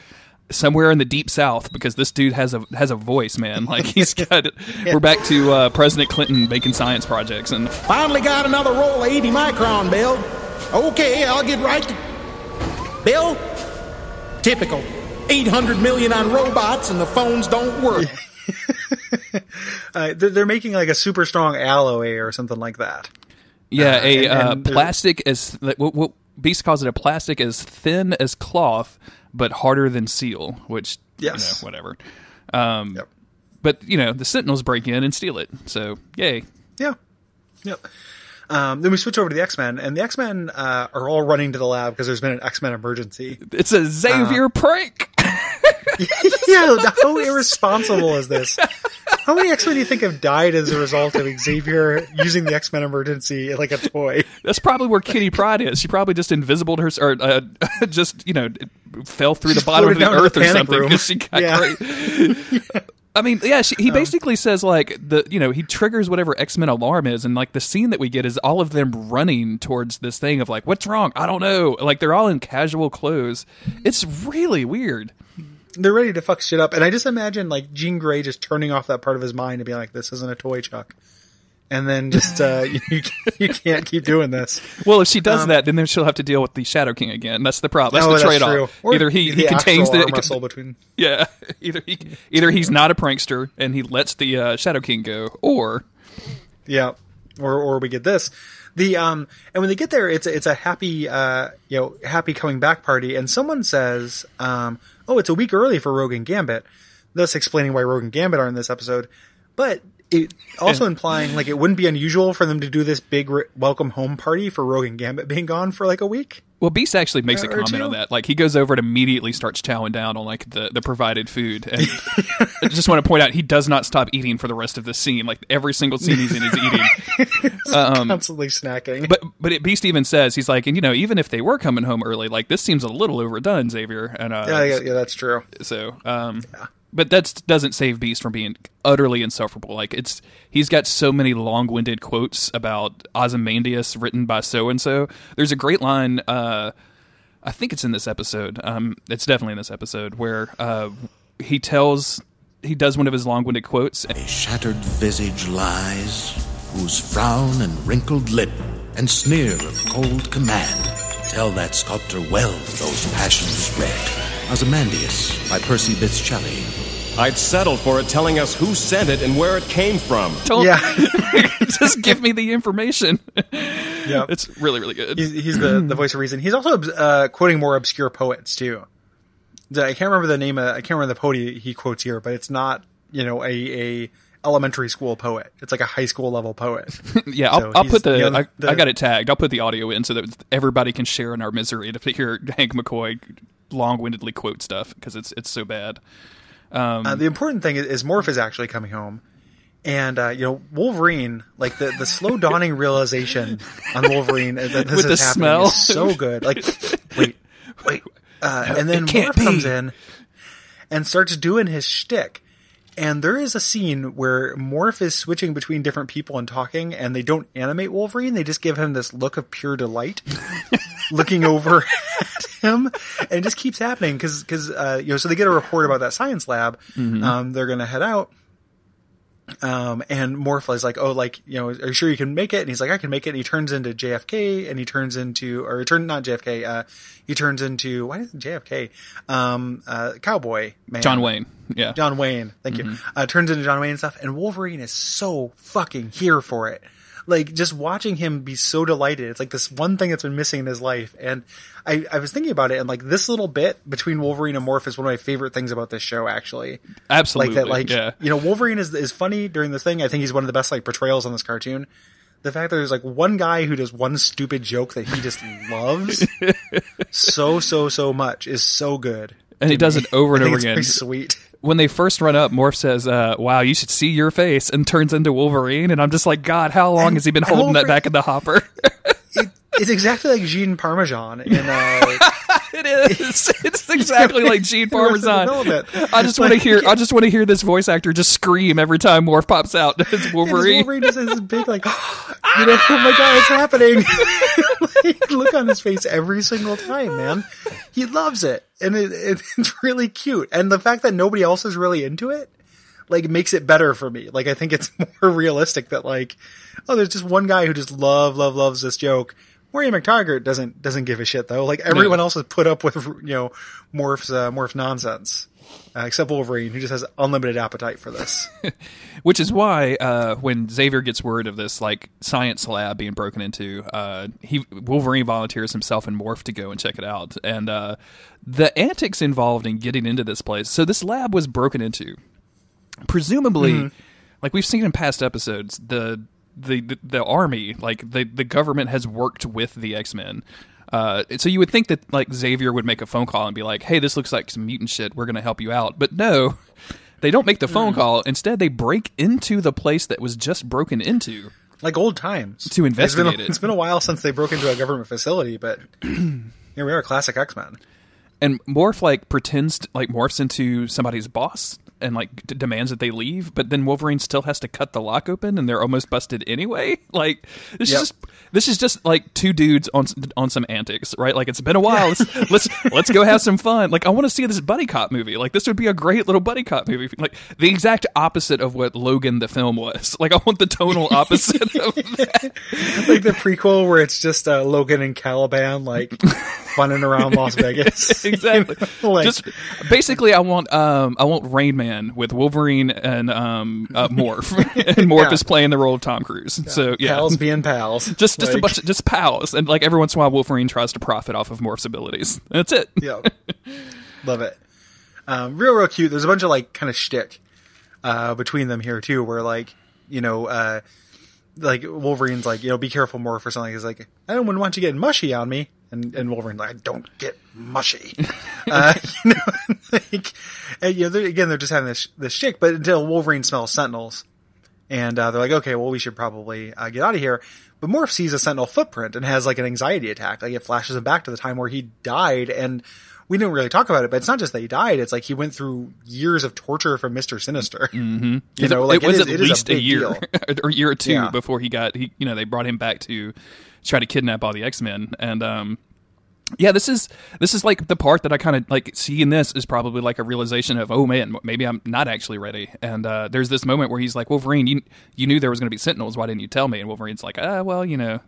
[SPEAKER 1] somewhere in the deep south, because this dude has a voice, man. Like he's got. We're back to President Clinton making science projects, and
[SPEAKER 6] finally got another roll of 80 micron, Bill. Okay, I'll get right to Bill. Typical. 800 million on robots, and the phones don't work.
[SPEAKER 5] They're making like a super strong alloy or something like that.
[SPEAKER 1] Yeah, and plastic as what Beast calls it, a plastic as thin as cloth but harder than steel. Which whatever.
[SPEAKER 5] Yep.
[SPEAKER 1] But the Sentinels break in and steal it. So yay.
[SPEAKER 5] Yeah. Yep. Then we switch over to the X-Men, and the X-Men are all running to the lab because there's been an X-Men emergency.
[SPEAKER 1] It's a Xavier prank.
[SPEAKER 5] Yeah, how irresponsible is this? How many X-Men do you think have died as a result of Xavier using the X-Men emergency like a toy?
[SPEAKER 1] That's probably where Kitty Pryde is. She probably just invisibled her, or fell through the bottom of the earth or something because she got great. I mean, yeah, he basically says like he triggers whatever X-Men alarm is, and like the scene that we get is all of them running towards this thing of like, what's wrong? I don't know. Like they're all in casual clothes. It's really weird.
[SPEAKER 5] They're ready to fuck shit up, and I just imagine like Jean Grey just turning off that part of his mind and being like, "This isn't a toy, Chuck," and then just you can't keep doing this.
[SPEAKER 1] Well, if she does that, then she'll have to deal with the Shadow King again. That's the problem. That's the trade-off.
[SPEAKER 5] Either
[SPEAKER 1] he contains the
[SPEAKER 5] muscle between.
[SPEAKER 1] Yeah, either he's not a prankster and he lets the Shadow King go, or
[SPEAKER 5] we get this. And when they get there, it's a happy happy coming back party, and someone says, "Oh, it's a week early for Rogue and Gambit," thus explaining why Rogue and Gambit are in this episode. But it also implying like it wouldn't be unusual for them to do this big welcome home party for Rogue and Gambit being gone for like a week.
[SPEAKER 1] Well, Beast actually makes a comment on that. Like he goes over and immediately starts chowing down on like the provided food. And I just want to point out he does not stop eating for the rest of the scene. Like every single scene he's in, he's eating.
[SPEAKER 5] Constantly snacking.
[SPEAKER 1] But Beast even says, he's like, and even if they were coming home early, like this seems a little overdone, Xavier. And
[SPEAKER 5] yeah, that's true.
[SPEAKER 1] So but that doesn't save Beast from being utterly insufferable. Like he's got so many long-winded quotes about Ozymandias written by so-and-so. There's a great line, I think it's in this episode. It's definitely in this episode where he does one of his long-winded quotes.
[SPEAKER 6] A shattered visage lies, whose frown and wrinkled lip and sneer of cold command tell that sculptor well those passions red. Ozymandias by Percy Bysshe Shelley.
[SPEAKER 7] I'd settle for it telling us who sent it and where it came from.
[SPEAKER 1] Just give me the information.
[SPEAKER 5] Yeah,
[SPEAKER 1] it's really, really good.
[SPEAKER 5] He's the voice of reason. He's also quoting more obscure poets too. I can't remember the name. I can't remember the poet he quotes here, but it's not a elementary school poet. It's like a high school level poet.
[SPEAKER 1] Yeah, I'll put I got it tagged. I'll put the audio in so that everybody can share in our misery to hear Hank McCoy long-windedly quote stuff because it's so bad.
[SPEAKER 5] The important thing is Morph is actually coming home, and Wolverine, like the slow dawning realization on Wolverine that this
[SPEAKER 1] with
[SPEAKER 5] is
[SPEAKER 1] the
[SPEAKER 5] happening
[SPEAKER 1] smell
[SPEAKER 5] is so good. Like wait, and then Morph comes in and starts doing his shtick. And there is a scene where Morph is switching between different people and talking, and they don't animate Wolverine. They just give him this look of pure delight, looking over at him, and it just keeps happening because so they get a report about that science lab. Mm-hmm. They're going to head out, And Morph is like, oh, like, you know, are you sure you can make it? And he's like, I can make it. And he turns into JFK, and he turns into, not JFK, he turns into, why is it JFK? Cowboy man.
[SPEAKER 1] John Wayne. Yeah.
[SPEAKER 5] John Wayne. Thank you. Turns into John Wayne and stuff. And Wolverine is so fucking here for it. Like, just watching him be so delighted. It's like this one thing that's been missing in his life. And I was thinking about it, and like this little bit between Wolverine and Morph is one of my favorite things about this show, actually.
[SPEAKER 1] Absolutely.
[SPEAKER 5] Like that, like, yeah. You know, Wolverine is funny during this thing. I think he's one of the best like portrayals on this cartoon. The fact that there's like one guy who does one stupid joke that he just loves so much is so good.
[SPEAKER 1] And he does it over and over again.
[SPEAKER 5] It's pretty sweet.
[SPEAKER 1] When they first run up, Morph says, wow, you should see your face, and turns into Wolverine. And I'm just like, God, how long has he been holding that back in the hopper?
[SPEAKER 5] It's exactly like Jean Parmesan in
[SPEAKER 1] It is. It's exactly like Gene Parmesan. I just want to hear this voice actor just scream every time Morph pops out. It's Wolverine.
[SPEAKER 5] Wolverine just has this big like, you know, oh my God, it's happening. Like, look on his face every single time, man. He loves it, and it's really cute. And the fact that nobody else is really into it, like, makes it better for me. Like, I think it's more realistic that like, oh, there's just one guy who just loves this joke. Maury McTaggart doesn't give a shit though. Like everyone else has put up with, you know, Morph's nonsense, except Wolverine, who just has unlimited appetite for this.
[SPEAKER 1] Which is why when Xavier gets word of this like science lab being broken into, Wolverine volunteers himself and Morph to go and check it out. And the antics involved in getting into this place. So this lab was broken into, presumably, like we've seen in past episodes, the army, like the government has worked with the X-Men. So you would think that like Xavier would make a phone call and be like, hey, this looks like some mutant shit. We're going to help you out. But no, they don't make the phone call. Instead, they break into the place that was just broken into.
[SPEAKER 5] Like old times.
[SPEAKER 1] To investigate it.
[SPEAKER 5] It's been a while since they broke into a government facility, but here we are, classic X-Men.
[SPEAKER 1] And Morph like pretends to, like morphs into somebody's boss and like demands that they leave, but then Wolverine still has to cut the lock open, and they're almost busted anyway. Like this is just like two dudes on some antics, right? Like it's been a while. Let's go have some fun. Like I want to see this buddy cop movie. Like this would be a great little buddy cop movie. Like the exact opposite of what Logan the film was. Like I want the tonal opposite of that.
[SPEAKER 5] Like the prequel where it's just Logan and Caliban like funning around Las Vegas.
[SPEAKER 1] Exactly. You know, like, just basically, I want Rain Man with Wolverine and Morph, and Morph is playing the role of Tom Cruise. Yeah. So yeah,
[SPEAKER 5] pals being pals,
[SPEAKER 1] just like, a bunch of just pals, and like every once in a while, Wolverine tries to profit off of Morph's abilities. That's it.
[SPEAKER 5] Yeah, love it. Real cute. There's a bunch of like kind of shtick between them here too, where like you know, like Wolverine's like, you know, be careful, Morph, or something. He's like, I wouldn't want you getting mushy on me. And Wolverine's like, don't get mushy. You know, like, and, you know, they're just having this shtick, but until Wolverine smells Sentinels. And they're like, okay, well, we should probably get out of here. But Morph sees a Sentinel footprint and has like an anxiety attack. Like it flashes him back to the time where he died. And we didn't really talk about it, but it's not just that he died. It's like he went through years of torture from Mr. Sinister.
[SPEAKER 1] Mm-hmm.
[SPEAKER 5] You know, like
[SPEAKER 1] it was at least a year
[SPEAKER 5] deal.
[SPEAKER 1] or a year or two before he you know, they brought him back to try to kidnap all the X-Men. And yeah, this is like the part that I kind of like see in this is probably like a realization of, oh man, maybe I'm not actually ready. And there's this moment where he's like, Wolverine, you knew there was going to be Sentinels. Why didn't you tell me? And Wolverine's like, well, you know,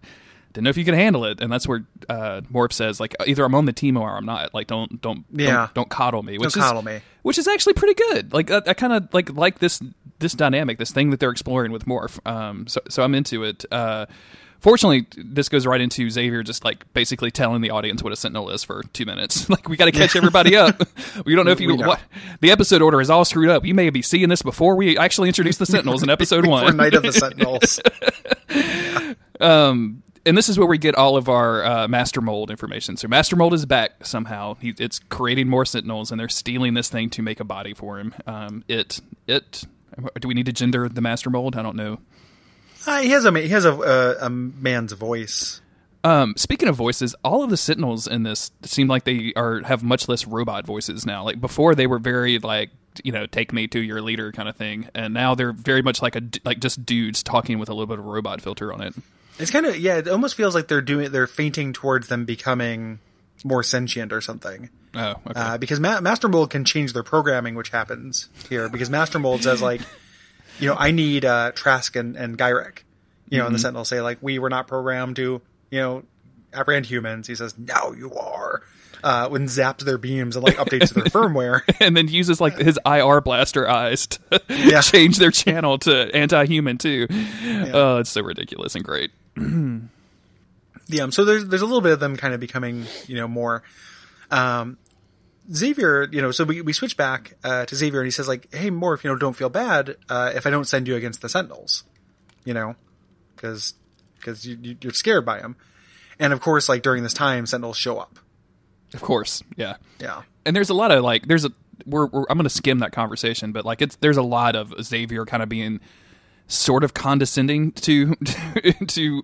[SPEAKER 1] didn't know if you could handle it. And that's where Morph says like, either I'm on the team or I'm not. Like, don't coddle me. Which is actually pretty good. Like I kind of like this dynamic, this thing that they're exploring with Morph. So I'm into it. Fortunately, this goes right into Xavier just like basically telling the audience what a Sentinel is for 2 minutes. Like we got to catch everybody up. We don't know if the episode order is all screwed up. You may be seeing this before we actually introduce the Sentinels in episode 1.
[SPEAKER 5] For Night of the Sentinels.
[SPEAKER 1] And this is where we get all of our Master Mold information. So Master Mold is back somehow. It's creating more Sentinels, and they're stealing this thing to make a body for him. Do we need to gender the Master Mold? I don't know.
[SPEAKER 5] He has a man's voice.
[SPEAKER 1] Speaking of voices, all of the Sentinels in this seem like they have much less robot voices now. Like before, they were very like, you know, take me to your leader kind of thing, and now they're very much like just dudes talking with a little bit of a robot filter on it.
[SPEAKER 5] It's kind of it almost feels like they're fainting towards them becoming more sentient or something.
[SPEAKER 1] Oh, okay.
[SPEAKER 5] Because Master Mold can change their programming, which happens here. Because Master Mold says like, I need Trask and Gyrick. And the Sentinels say, like, we were not programmed to, apprehend humans. He says, now you are. When zaps their beams and, like, updates their firmware.
[SPEAKER 1] And then uses, like, his IR blaster eyes to change their channel to anti-human, too. Yeah. Oh, it's so ridiculous and great.
[SPEAKER 5] Yeah, so there's a little bit of them kind of becoming, more... Xavier, so we switch back to Xavier, and he says, like, hey, Morph, don't feel bad if I don't send you against the Sentinels, because you're scared by him. And, of course, like, during this time, Sentinels show up.
[SPEAKER 1] Of course, yeah.
[SPEAKER 5] Yeah.
[SPEAKER 1] And there's a lot of, like, I'm going to skim that conversation, but, like, there's a lot of Xavier kind of being sort of condescending to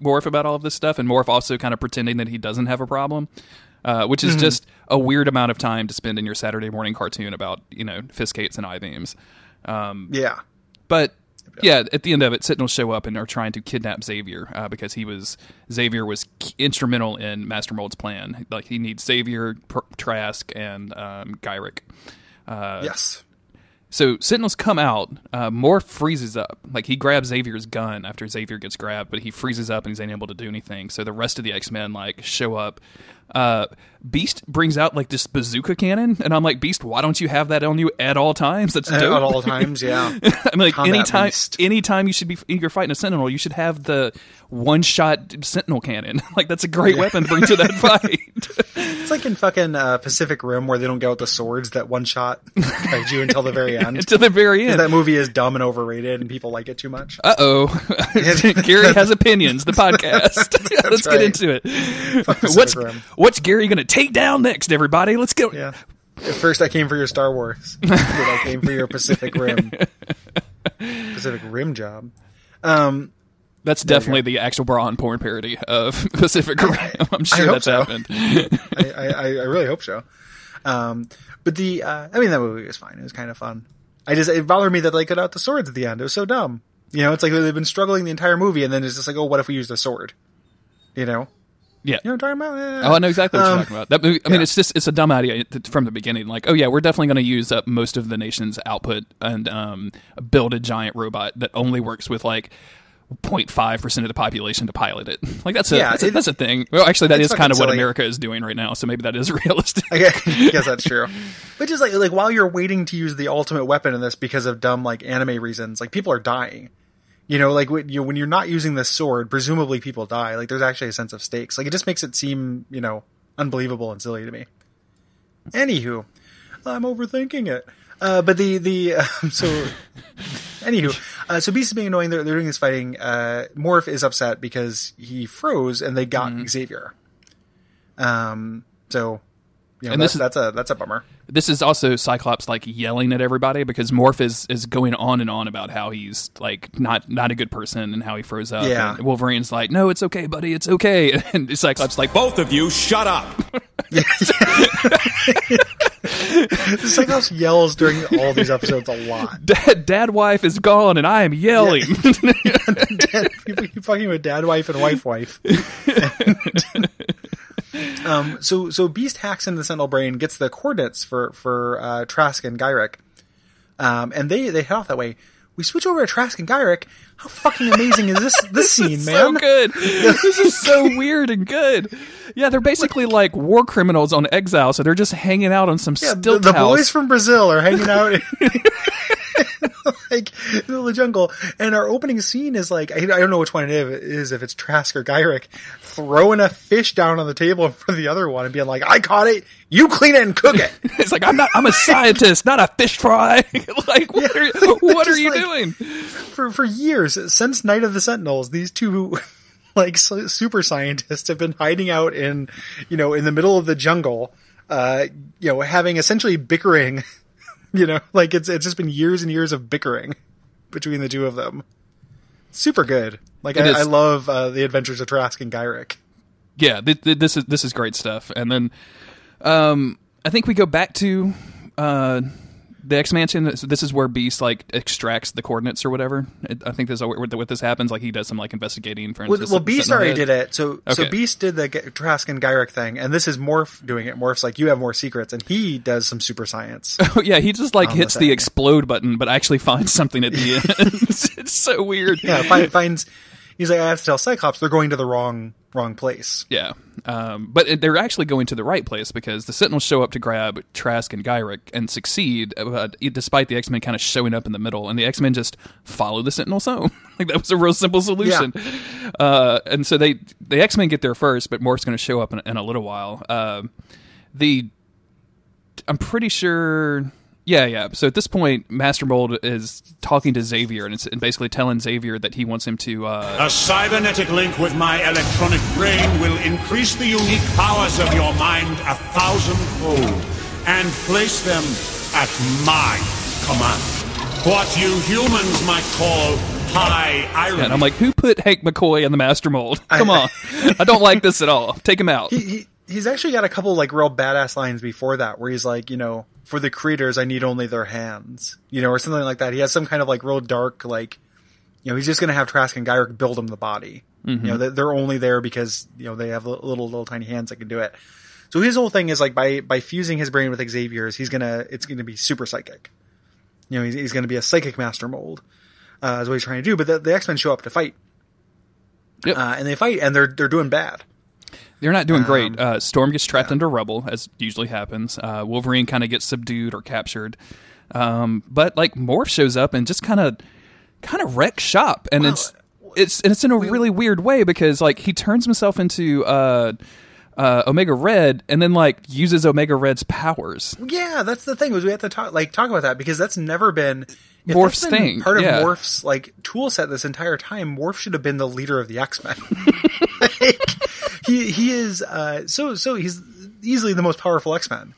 [SPEAKER 1] Morph about all of this stuff, and Morph also kind of pretending that he doesn't have a problem, which is just a weird amount of time to spend in your Saturday morning cartoon about, Fiskates and I-beams.
[SPEAKER 5] Yeah.
[SPEAKER 1] But... yeah, at the end of it, Sentinels show up and are trying to kidnap Xavier because Xavier was instrumental in Master Mold's plan. Like, he needs Xavier, Trask, and Gyrick.
[SPEAKER 5] Yes.
[SPEAKER 1] So Sentinels come out. Morph freezes up. Like, he grabs Xavier's gun after Xavier gets grabbed, but he freezes up and he's unable to do anything. So the rest of the X-Men, like, show up. Beast brings out, like, this bazooka cannon, and I'm like, Beast, why don't you have that on you at all times? That's dope.
[SPEAKER 5] At all times, yeah.
[SPEAKER 1] I mean, like, anytime you're fighting a Sentinel, you should have the one-shot Sentinel cannon. Like, that's a great weapon to bring to that fight.
[SPEAKER 5] It's like in fucking Pacific Rim where they don't get out the swords that one-shot you until the very end.
[SPEAKER 1] Until the very end.
[SPEAKER 5] That movie is dumb and overrated, and people like it too much.
[SPEAKER 1] Uh-oh. Gary has opinions, the podcast. Let's get into it. What's Gary going to take down next, everybody? Let's go.
[SPEAKER 5] Yeah. At first I came for your Star Wars. But I came for your Pacific Rim. Pacific Rim job.
[SPEAKER 1] That's definitely the actual Braun porn parody of Pacific Rim. I'm sure that's happened.
[SPEAKER 5] I really hope so. But that movie was fine. It was kind of fun. It bothered me that they cut out the swords at the end. It was so dumb. It's like they've been struggling the entire movie, and then it's just like, oh, what if we used a sword?
[SPEAKER 1] Yeah.
[SPEAKER 5] You know what I'm talking about?
[SPEAKER 1] Oh, I know exactly what you're talking about. That movie, I mean, it's a dumb idea from the beginning. Like, oh yeah, we're definitely going to use up most of the nation's output and build a giant robot that only works with, like, 0.5% of the population to pilot it. Like, that's a thing. Well, actually, that is kind of what America is doing right now, so maybe that is realistic.
[SPEAKER 5] I guess that's true. But just like while you're waiting to use the ultimate weapon in this because of dumb, like, anime reasons, like, people are dying. Like when you're not using this sword, presumably people die. Like, there's actually a sense of stakes. Like, it just makes it seem, unbelievable and silly to me. Anywho, I'm overthinking it. So Beast is being annoying. They're doing this fighting. Morph is upset because he froze and they got Xavier. And that's a bummer.
[SPEAKER 1] This is also Cyclops, like, yelling at everybody because Morph is going on and on about how he's, like, not a good person and how he froze up.
[SPEAKER 5] Yeah.
[SPEAKER 1] And Wolverine's like, no, it's okay, buddy, it's okay. And Cyclops like,
[SPEAKER 7] both of you, shut up.
[SPEAKER 5] Cyclops yells during all these episodes a lot.
[SPEAKER 1] Dad wife is gone and I am yelling.
[SPEAKER 5] You fucking with dad wife and wife. So Beast hacks into the Sentinel brain, gets the coordinates for Trask and Gyrick, and they head off that way. We switch over to Trask and Gyrick. How fucking amazing is this scene, man?
[SPEAKER 1] So good. This is so weird and good. Yeah, they're basically like war criminals on exile, so they're just hanging out on some stilt
[SPEAKER 5] the
[SPEAKER 1] house.
[SPEAKER 5] Boys from Brazil are hanging out like in the jungle, and our opening scene is like, I don't know which one it is, if it's Trask or Gyrick, throwing a fish down on the table in front of the other one and being like, I caught it, you clean it and cook it.
[SPEAKER 1] It's like, I'm a scientist, not a fish fry. Like, what are you doing?
[SPEAKER 5] For years, since Night of the Sentinels, these two like super scientists have been hiding out in the middle of the jungle, having essentially bickering. Like it's just been years and years of bickering between the two of them. Super good. Like I love the adventures of Trask and Gyrick.
[SPEAKER 1] Yeah, this is great stuff. And then I think we go back to the X-Mansion, this is where Beast like extracts the coordinates or whatever. I think this is where this happens. Like he does some like investigating. For
[SPEAKER 5] well, Beast already did it. So Beast did the Trask and Gyrick thing, and this is Morph doing it. Morph's like, you have more secrets, and he does some super science.
[SPEAKER 1] Oh yeah, he just like hits the explode button, but actually finds something at the end. It's so weird.
[SPEAKER 5] Yeah, finds. He's like, I have to tell Cyclops they're going to the wrong place.
[SPEAKER 1] Yeah, but they're actually going to the right place because the Sentinels show up to grab Trask and Gyrick and succeed, despite the X-Men kind of showing up in the middle, and the X-Men just follow the Sentinels home. Like that was a real simple solution. Yeah. And so the X-Men get there first, but Morph's going to show up in a little while. I'm pretty sure. Yeah. So at this point, Master Mold is talking to Xavier and basically telling Xavier that he wants him to...
[SPEAKER 2] A cybernetic link with my electronic brain will increase the unique powers of your mind 1,000-fold and place them at my command. What you humans might call high irony.
[SPEAKER 1] Yeah, and I'm like, who put Hank McCoy in the Master Mold? Come on. I don't like this at all. Take him out.
[SPEAKER 5] He's actually got a couple like real badass lines before that where he's like, for the creators, I need only their hands, or something like that. He has some kind of like real dark, like, he's just going to have Trask and Gyrick build him the body. Mm-hmm. They're only there because, they have little tiny hands that can do it. So his whole thing is like by fusing his brain with Xavier's, it's going to be super psychic. He's going to be a psychic Master Mold, is what he's trying to do. But the X-Men show up to fight. Yep. And they fight and they're doing bad.
[SPEAKER 1] They're not doing great. Storm gets trapped under rubble, as usually happens. Wolverine kind of gets subdued or captured. But like Morph shows up and just kind of wrecks shop, and it's in a really weird way because like he turns himself into Omega Red and then like uses Omega Red's powers.
[SPEAKER 5] Yeah, that's the thing. Was we have to talk about that because that's never been
[SPEAKER 1] Morph's thing.
[SPEAKER 5] Part of Morph's like tool set this entire time. Morph should have been the leader of the X-Men. He is so he's easily the most powerful X-Men.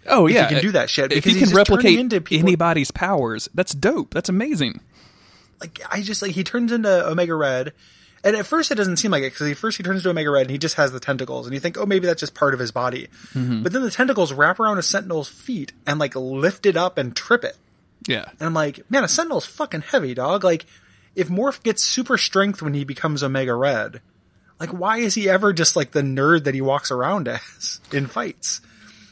[SPEAKER 1] Oh yeah,
[SPEAKER 5] he can do that shit.
[SPEAKER 1] If he can replicate anybody's powers, that's dope. That's amazing.
[SPEAKER 5] Like he turns into Omega Red, and at first it doesn't seem like it because he turns into Omega Red and he just has the tentacles, and you think, oh, maybe that's just part of his body. Mm-hmm. But then the tentacles wrap around a Sentinel's feet and like lift it up and trip it.
[SPEAKER 1] Yeah,
[SPEAKER 5] and I'm like, man, a Sentinel's fucking heavy, dog. Like, if Morph gets super strength when he becomes Omega Red. Like, why is he ever just like the nerd that he walks around as in fights?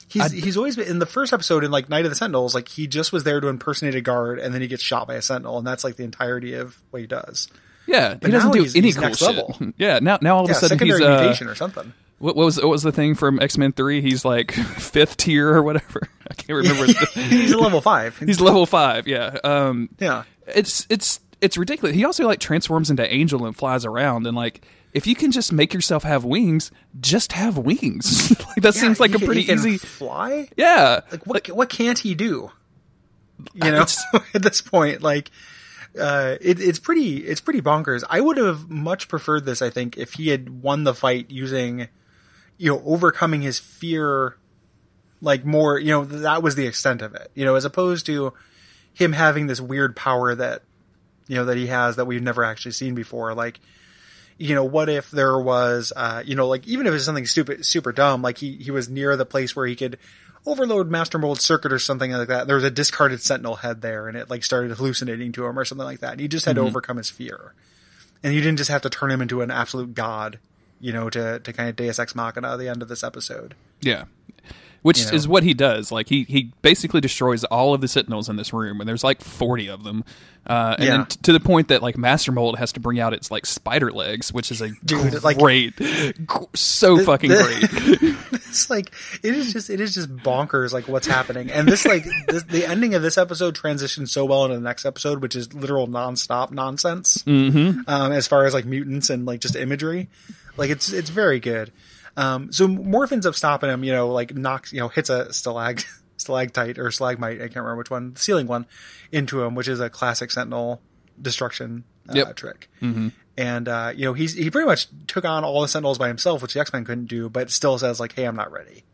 [SPEAKER 5] He's always been in the first episode in like Night of the Sentinels. Like he just was there to impersonate a guard, and then he gets shot by a Sentinel, and that's like the entirety of what he does.
[SPEAKER 1] Yeah, but he doesn't do any cool shit. Level. Yeah, now all of a sudden he's
[SPEAKER 5] mutation or something.
[SPEAKER 1] What was the thing from X-Men 3? He's like 5th tier or whatever. I can't remember.
[SPEAKER 5] He's a level 5.
[SPEAKER 1] He's level 5. Yeah.
[SPEAKER 5] Yeah.
[SPEAKER 1] It's ridiculous. He also like transforms into Angel and flies around, and like if you can just make yourself have wings, just have wings. Like that seems like a pretty easy
[SPEAKER 5] fly.
[SPEAKER 1] Yeah.
[SPEAKER 5] Like what can't he do? At this point, like it's pretty bonkers. I would have much preferred this, I think, if he had won the fight using, overcoming his fear, like more, that was the extent of it, as opposed to him having this weird power that, that he has that we've never actually seen before. Like, what if there was, like even if it's something stupid, super dumb, like he was near the place where he could overload Master Mold's circuit or something like that. There was a discarded Sentinel head there and it like started hallucinating to him or something like that. And he just had to overcome his fear. And you didn't just have to turn him into an absolute god, to kind of Deus Ex Machina at the end of this episode.
[SPEAKER 1] Yeah. Which is what he does. Like he basically destroys all of the Sentinels in this room, and there's like 40 of them. Then to the point that like Master Mold has to bring out its like spider legs, which is a great, fucking great.
[SPEAKER 5] It's like it is just bonkers like what's happening, and this like the ending of this episode transitions so well into the next episode, which is literal nonstop nonsense.
[SPEAKER 1] Mm-hmm.
[SPEAKER 5] As far as like mutants and like just imagery, like it's very good. So Morph ends up stopping him, like knocks, hits a stalactite or stalagmite, I can't remember which one, the ceiling one, into him, which is a classic Sentinel destruction trick. Mm-hmm. And, he pretty much took on all the Sentinels by himself, which the X-Men couldn't do, but still says like, hey, I'm not ready.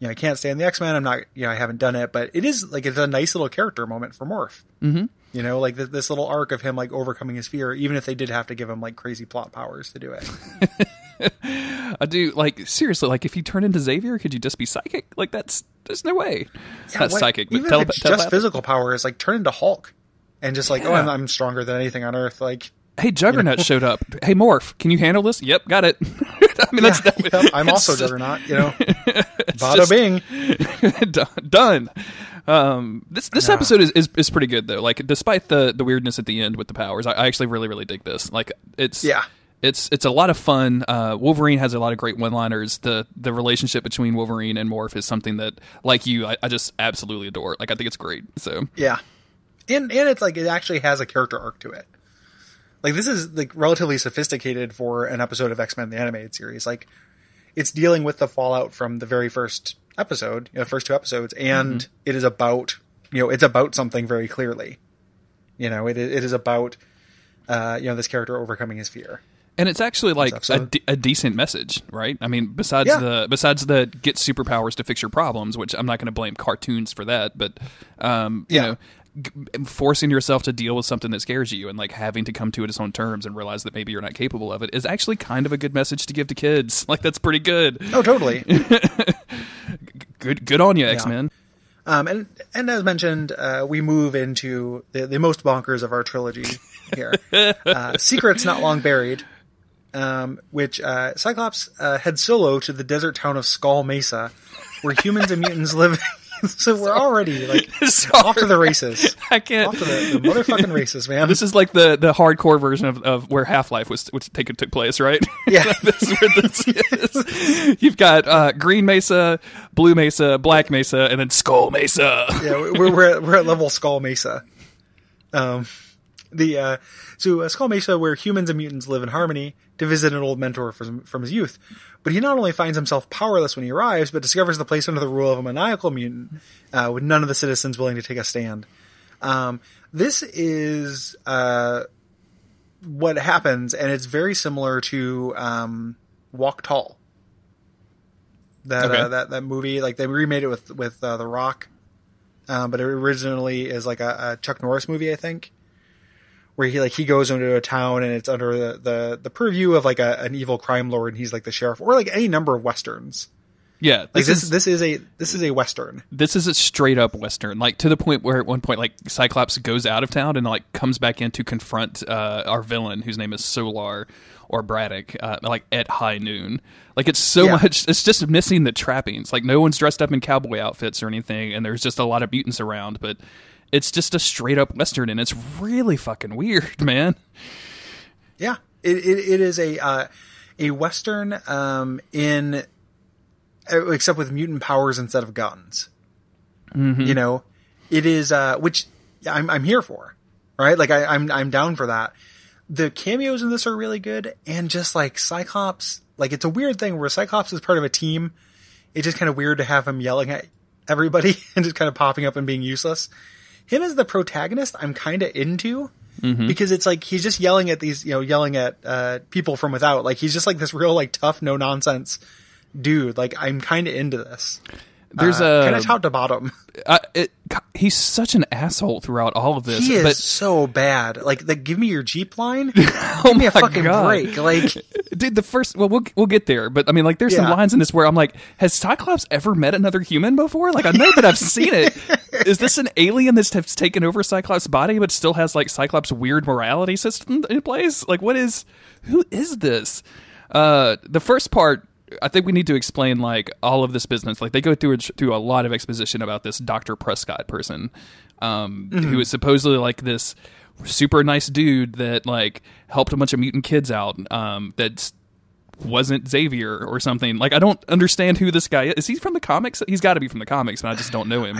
[SPEAKER 5] I can't stay in the X-Men. I'm not, I haven't done it, but it is like, it's a nice little character moment for Morph.
[SPEAKER 1] Mm-hmm.
[SPEAKER 5] Like this little arc of him like overcoming his fear, even if they did have to give him like crazy plot powers to do it.
[SPEAKER 1] I do, like, seriously, like, if you turn into Xavier, could you just be psychic? Like, there's no way.
[SPEAKER 5] Yeah,
[SPEAKER 1] Not psychic, but
[SPEAKER 5] even if it's just physical powers, like, turn into Hulk. And just like, I'm stronger than anything on Earth. Like,
[SPEAKER 1] hey, Juggernaut showed up. Hey, Morph, can you handle this? Yep, got it. I mean,
[SPEAKER 5] I'm also Juggernaut, Bada bing.
[SPEAKER 1] Done. This episode is pretty good, though. Like, despite the weirdness at the end with the powers, I actually really, really dig this. Like, it's a lot of fun. Wolverine has a lot of great one-liners. The relationship between Wolverine and Morph is something that, like you, I just absolutely adore. Like, I think it's great. So
[SPEAKER 5] yeah, and it's like it actually has a character arc to it. Like, this is like relatively sophisticated for an episode of X-Men the Animated Series. Like, it's dealing with the fallout from the very first episode, the first 2 episodes, and it is about, it's about something very clearly. It is about, this character overcoming his fear.
[SPEAKER 1] And it's actually like a decent message, right? I mean, besides the get superpowers to fix your problems, which I'm not going to blame cartoons for that, but forcing yourself to deal with something that scares you and like having to come to it its own terms and realize that maybe you're not capable of it is actually kind of a good message to give to kids. Like, that's pretty good.
[SPEAKER 5] Oh, totally.
[SPEAKER 1] Good on you, X-Men.
[SPEAKER 5] And as mentioned, we move into the most bonkers of our trilogy here. Secrets Not Long Buried, which Cyclops heads solo to the desert town of Skull Mesa, where humans and mutants live. So we're already like off to the races.
[SPEAKER 1] I can't.
[SPEAKER 5] Off to the motherfucking races, man.
[SPEAKER 1] This is like the hardcore version of where Half-Life took place, right?
[SPEAKER 5] Yeah.
[SPEAKER 1] This is where this is. You've got Green Mesa, Blue Mesa, Black Mesa, and then Skull Mesa.
[SPEAKER 5] Yeah, we're at level Skull Mesa. So Skull Mesa, where humans and mutants live in harmony, to visit an old mentor from his youth. But he not only finds himself powerless when he arrives, but discovers the place under the rule of a maniacal mutant, with none of the citizens willing to take a stand. This is what happens, and it's very similar to Walk Tall. That movie, like they remade it with The Rock, but it originally is like a Chuck Norris movie, I think. Where he goes into a town and it's under the purview of like an evil crime lord, and he's like the sheriff, or like any number of westerns.
[SPEAKER 1] Yeah,
[SPEAKER 5] this is a western.
[SPEAKER 1] This is a straight up western, like to the point where at one point like Cyclops goes out of town and like comes back in to confront our villain, whose name is Solar or Braddock, like at high noon. Like it's so much. It's just missing the trappings. Like no one's dressed up in cowboy outfits or anything, and there's just a lot of mutants around, but. It's just a straight up western, and it's really fucking weird, man.
[SPEAKER 5] Yeah, it is a western except with mutant powers instead of guns. Mm-hmm. It is which I'm here for, right? Like I'm down for that. The cameos in this are really good, and just like Cyclops, like it's a weird thing where Cyclops is part of a team. It's just kind of weird to have him yelling at everybody and just kind of popping up and being useless. Him as the protagonist, I'm kind of into because it's like he's just yelling at people from without. Like he's just like this real like tough, no nonsense dude. Like I'm kind of into this.
[SPEAKER 1] There's
[SPEAKER 5] kind of top to bottom.
[SPEAKER 1] He's such an asshole throughout all of this.
[SPEAKER 5] He is so bad. Like, give me your Jeep line. Give me a fucking break. Like,
[SPEAKER 1] dude, the first. Well, we'll get there. But I mean, like, there's some lines in this where I'm like, has Cyclops ever met another human before? Like, I know that I've seen it. Is this an alien that's taken over Cyclops' body, but still has like Cyclops' weird morality system in place? Like, who is this? The first part. I think we need to explain like all of this business. Like they go through a lot of exposition about this Dr. Prescott person, who is supposedly like this super nice dude that like helped a bunch of mutant kids out. That wasn't Xavier or something. Like I don't understand who this guy is. Is he from the comics? He's got to be from the comics, but I just don't know him.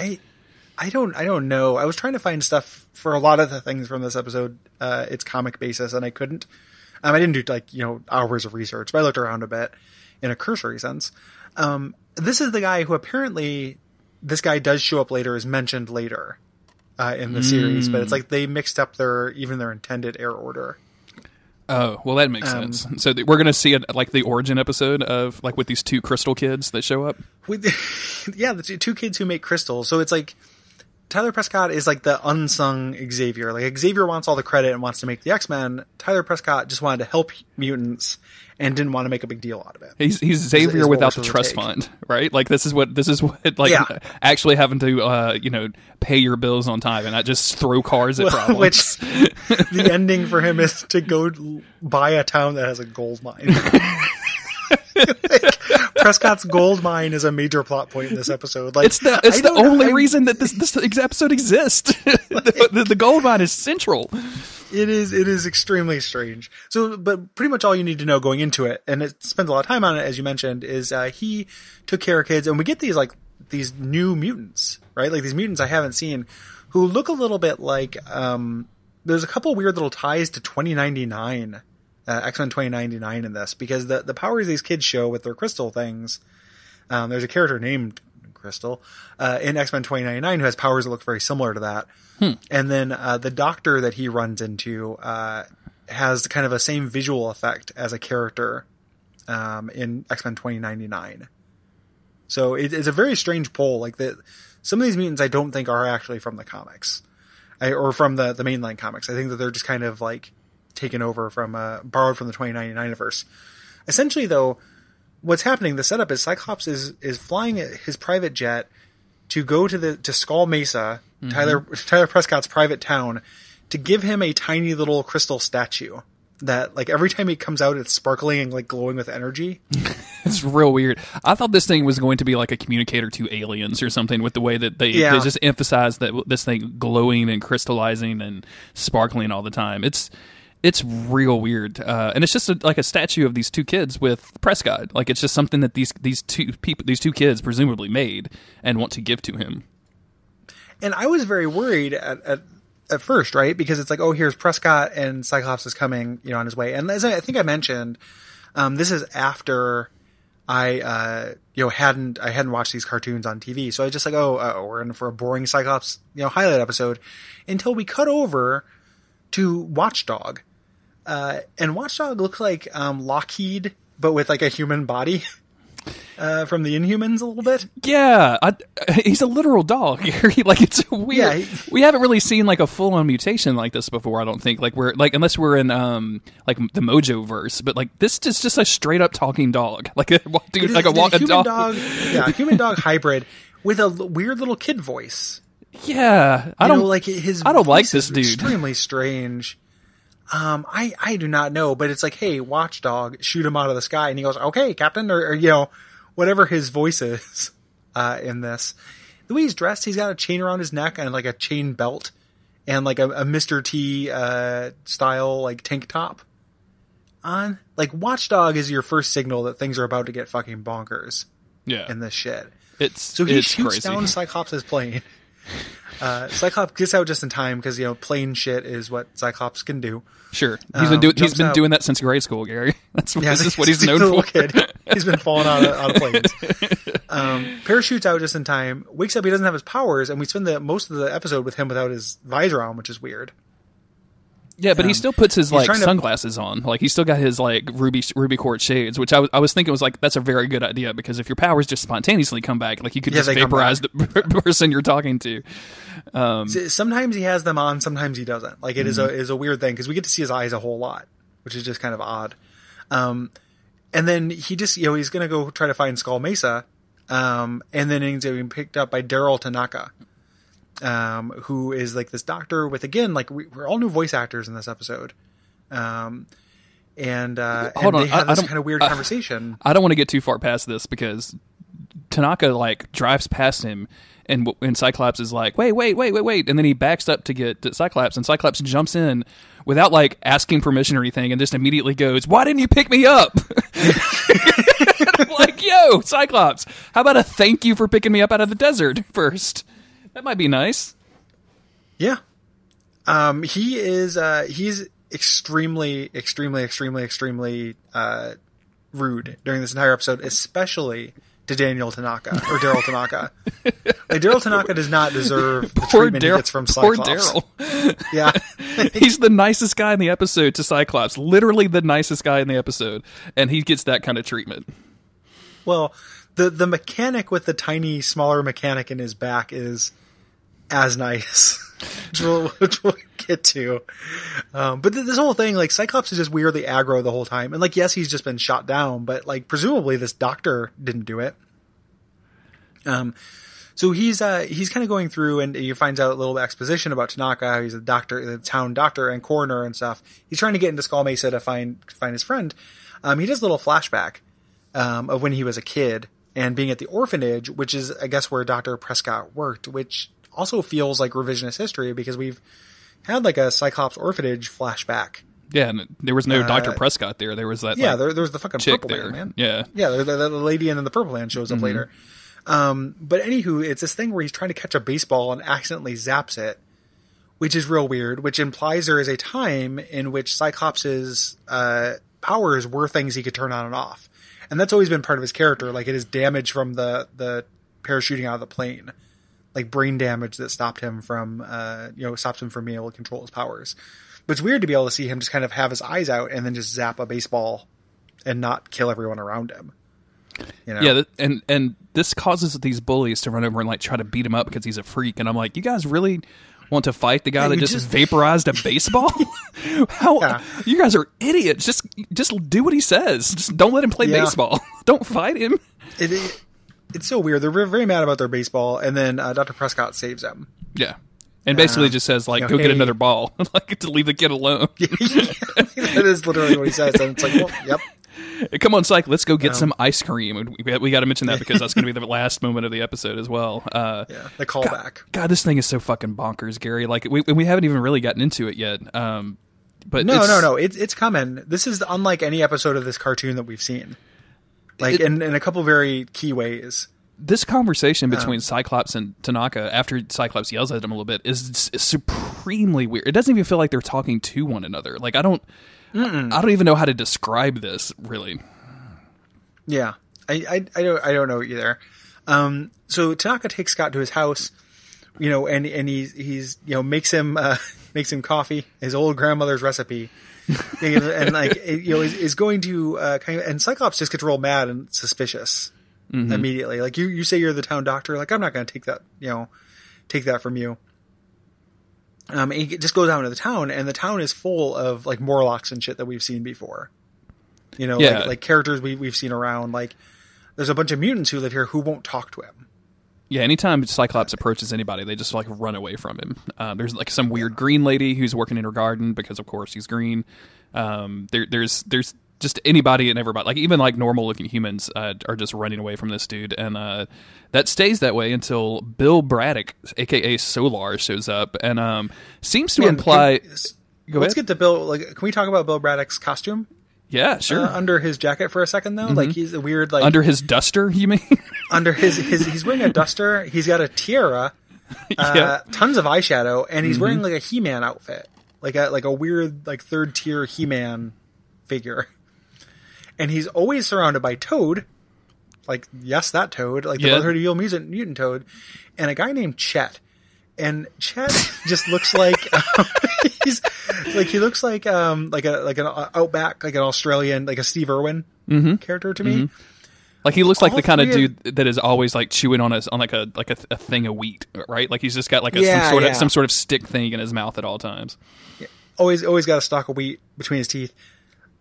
[SPEAKER 5] I don't know. I was trying to find stuff for a lot of the things from this episode. It's comic basis, and I couldn't. I didn't do like hours of research, but I looked around a bit. In a cursory sense. This is the guy who apparently this guy does show up later, is mentioned later in the series, but it's like they mixed up their intended air order.
[SPEAKER 1] Oh, well, that makes sense. So we're going to see like the origin episode of like with these two crystal kids that show up.
[SPEAKER 5] The two kids who make crystals. So it's like Tyler Prescott is like the unsung Xavier. Like Xavier wants all the credit and wants to make the X-Men. Tyler Prescott just wanted to help mutants and didn't want to make a big deal out of it.
[SPEAKER 1] He's Xavier without the trust fund, right? Like this is what like actually having to pay your bills on time and not just throw cars at problems.
[SPEAKER 5] Which the ending for him is to go buy a town that has a gold mine. Like, Prescott's gold mine is a major plot point in this episode. Like,
[SPEAKER 1] it's the only reason that this episode exists. the gold mine is central.
[SPEAKER 5] It is extremely strange. So, but pretty much all you need to know going into it, and it spends a lot of time on it, as you mentioned, is he took care of kids, and we get these new mutants, right? Like these mutants I haven't seen, who look a little bit like there's a couple weird little ties to 2099. X-Men 2099 in this, because the powers these kids show with their crystal things, there's a character named Crystal in X-Men 2099 who has powers that look very similar to that. And then the doctor that he runs into has kind of a same visual effect as a character in X-Men 2099. So it's a very strange pull. Like some of these mutants I don't think are actually from the comics or from the mainline comics. I think that they're just kind of like taken over from borrowed from the 2099-verse. Essentially, though, what's happening, the setup is Cyclops is flying his private jet to go to Skull Mesa, Tyler Prescott's private town, to give him a tiny little crystal statue that, like, every time he comes out, it's sparkling and like glowing with energy.
[SPEAKER 1] It's real weird. I thought this thing was going to be like a communicator to aliens or something, with the way that they just emphasize that this thing glowing and crystallizing and sparkling all the time. It's real weird, and it's just like a statue of these two kids with Prescott. Like it's just something that these two kids presumably made and want to give to him.
[SPEAKER 5] And I was very worried at first, right? Because it's like, oh, here's Prescott and Cyclops is coming, on his way. And as I think I mentioned, this is after I hadn't watched these cartoons on TV, so I was just like, we're in for a boring Cyclops, highlight episode, until we cut over to Watchdog. And Watchdog looks like Lockheed, but with like a human body from the Inhumans a little bit.
[SPEAKER 1] Yeah, he's a literal dog. It's weird. Yeah, we haven't really seen like a full-on mutation like this before. I don't think unless we're in like the Mojo verse, but like this is just a straight up talking dog, like a
[SPEAKER 5] human
[SPEAKER 1] dog.
[SPEAKER 5] Yeah, human dog hybrid with a weird little kid voice.
[SPEAKER 1] Yeah, I don't like this dude.
[SPEAKER 5] Extremely strange. I do not know, but it's like, hey, Watchdog, shoot him out of the sky, and he goes, okay, Captain, or whatever his voice is in this. The way he's dressed, he's got a chain around his neck and like a chain belt and like a Mr. T style like tank top on. Like Watchdog is your first signal that things are about to get fucking bonkers.
[SPEAKER 1] Yeah,
[SPEAKER 5] in this shit.
[SPEAKER 1] So
[SPEAKER 5] he shoots
[SPEAKER 1] crazy.
[SPEAKER 5] down Cyclops' plane. Cyclops gets out just in time because plane shit is what Cyclops can do.
[SPEAKER 1] Sure, he's been doing that since grade school, Gary. This is what he's known for.
[SPEAKER 5] Kid. He's been falling out of planes. Parachutes out just in time. Wakes up, he doesn't have his powers, and we spend most of the episode with him without his visor on, which is weird.
[SPEAKER 1] Yeah, but he still puts his sunglasses on. Like he's still got his like ruby quartz shades, which I was thinking was like that's a very good idea, because if your powers just spontaneously come back, like you could just vaporize the person you're talking to.
[SPEAKER 5] Sometimes he has them on, sometimes he doesn't. Like it is a weird thing because we get to see his eyes a whole lot, which is just kind of odd. And then he just he's gonna go try to find Skull Mesa, and then he's being picked up by Daryl Tanaka. Who is like this doctor with, again, like we're all new voice actors in this episode.
[SPEAKER 1] Hold
[SPEAKER 5] they
[SPEAKER 1] on,
[SPEAKER 5] have this kind of weird conversation.
[SPEAKER 1] I don't want to get too far past this because Tanaka like drives past him and Cyclops is like, wait. And then he backs up to get to Cyclops, and Cyclops jumps in without like asking permission or anything and just immediately goes, why didn't you pick me up? Like, yo, Cyclops, how about a thank you for picking me up out of the desert first? That might be nice.
[SPEAKER 5] Yeah. He's extremely rude during this entire episode, especially to Daryl Tanaka. Like Daryl Tanaka does not deserve the treatment he gets from Cyclops.
[SPEAKER 1] Poor Daryl.
[SPEAKER 5] Yeah.
[SPEAKER 1] He's the nicest guy in the episode to Cyclops. Literally the nicest guy in the episode. And he gets that kind of treatment.
[SPEAKER 5] Well, the mechanic with the tiny, smaller mechanic in his back is as nice, which we'll get to. But this whole thing, like, Cyclops is just weirdly aggro the whole time. And, like, yes, he's just been shot down, but, like, presumably this doctor didn't do it. So he's kind of going through, and he finds out a little exposition about Tanaka. He's a doctor, the town doctor and coroner and stuff. He's trying to get into Skull Mesa to find his friend. He does a little flashback, of when he was a kid and being at the orphanage, which is, I guess, where Dr. Prescott worked, which also feels like revisionist history because we've had like a Cyclops orphanage flashback.
[SPEAKER 1] Yeah, and there was no Dr. Prescott there. There was that.
[SPEAKER 5] Yeah, there was the fucking
[SPEAKER 1] chick
[SPEAKER 5] purple
[SPEAKER 1] there,
[SPEAKER 5] man.
[SPEAKER 1] Yeah,
[SPEAKER 5] the lady, and then the purple man shows up later. But anywho, it's this thing where he's trying to catch a baseball and accidentally zaps it, which is real weird. Which implies there is a time in which Cyclops's powers were things he could turn on and off, and that's always been part of his character. Like, it is damage from the parachuting out of the plane, like brain damage that stopped him from stops him from being able to control his powers. But it's weird to be able to see him just kind of have his eyes out and then just zap a baseball and not kill everyone around him. You know?
[SPEAKER 1] Yeah, and this causes these bullies to run over and like try to beat him up because he's a freak. And I'm like, you guys really want to fight the guy that just vaporized a baseball? You guys are idiots. Just do what he says. Just don't let him play baseball. Don't fight him.
[SPEAKER 5] It's so weird. They're very mad about their baseball, and then Dr. Prescott saves them.
[SPEAKER 1] Yeah. And basically just says, like, go get another ball. Like, to leave the kid alone.
[SPEAKER 5] That is literally what he says. And it's like, well, yep.
[SPEAKER 1] Come on, Psych, let's go get some ice cream. We got to mention that because that's going to be the last moment of the episode as well.
[SPEAKER 5] The callback.
[SPEAKER 1] God, this thing is so fucking bonkers, Gary. Like, we haven't even really gotten into it yet. But
[SPEAKER 5] no. It's coming. This is unlike any episode of this cartoon that we've seen. Like, in a couple very key ways.
[SPEAKER 1] This conversation between Cyclops and Tanaka, after Cyclops yells at him a little bit, is supremely weird. It doesn't even feel like they're talking to one another. Like, I don't even know how to describe this, really.
[SPEAKER 5] Yeah, I don't know either. So Tanaka takes Scott to his house, and he's makes him coffee, his old grandmother's recipe, and like is going to and Cyclops just gets real mad and suspicious. Immediately. Like, you say you're the town doctor. Like, I'm not going to take that from you. And he just goes out into the town, and the town is full of like Morlocks and shit that we've seen before. Like characters we've seen around. Like, there's a bunch of mutants who live here who won't talk to him.
[SPEAKER 1] Yeah, anytime Cyclops approaches anybody, they just like run away from him. There's like some weird green lady who's working in her garden because, of course, he's green. There's just anybody and everybody, like even like normal looking humans are just running away from this dude, and that stays that way until Bill Braddock, aka Solar, shows up and seems to imply.
[SPEAKER 5] Let's get to Bill. Like, can we talk about Bill Braddock's costume?
[SPEAKER 1] Yeah, sure.
[SPEAKER 5] Under his jacket for a second, though, like he's a weird like
[SPEAKER 1] under his duster. You mean
[SPEAKER 5] under his he's wearing a duster. He's got a tiara, tons of eyeshadow, and he's wearing like a He-Man outfit, like a weird like third tier He-Man figure. And he's always surrounded by Toad, like, yes, that Toad, like the Brotherhood of Evil Mutant Toad, and a guy named Chet. And Chet just looks like he looks like an outback, like an Australian, like a Steve Irwin character to me.
[SPEAKER 1] Like, he looks like the kind of dude that is always like chewing on a thing of wheat, right? Like, he's just got like some sort of stick thing in his mouth at all times.
[SPEAKER 5] Yeah. Always got a stalk of wheat between his teeth.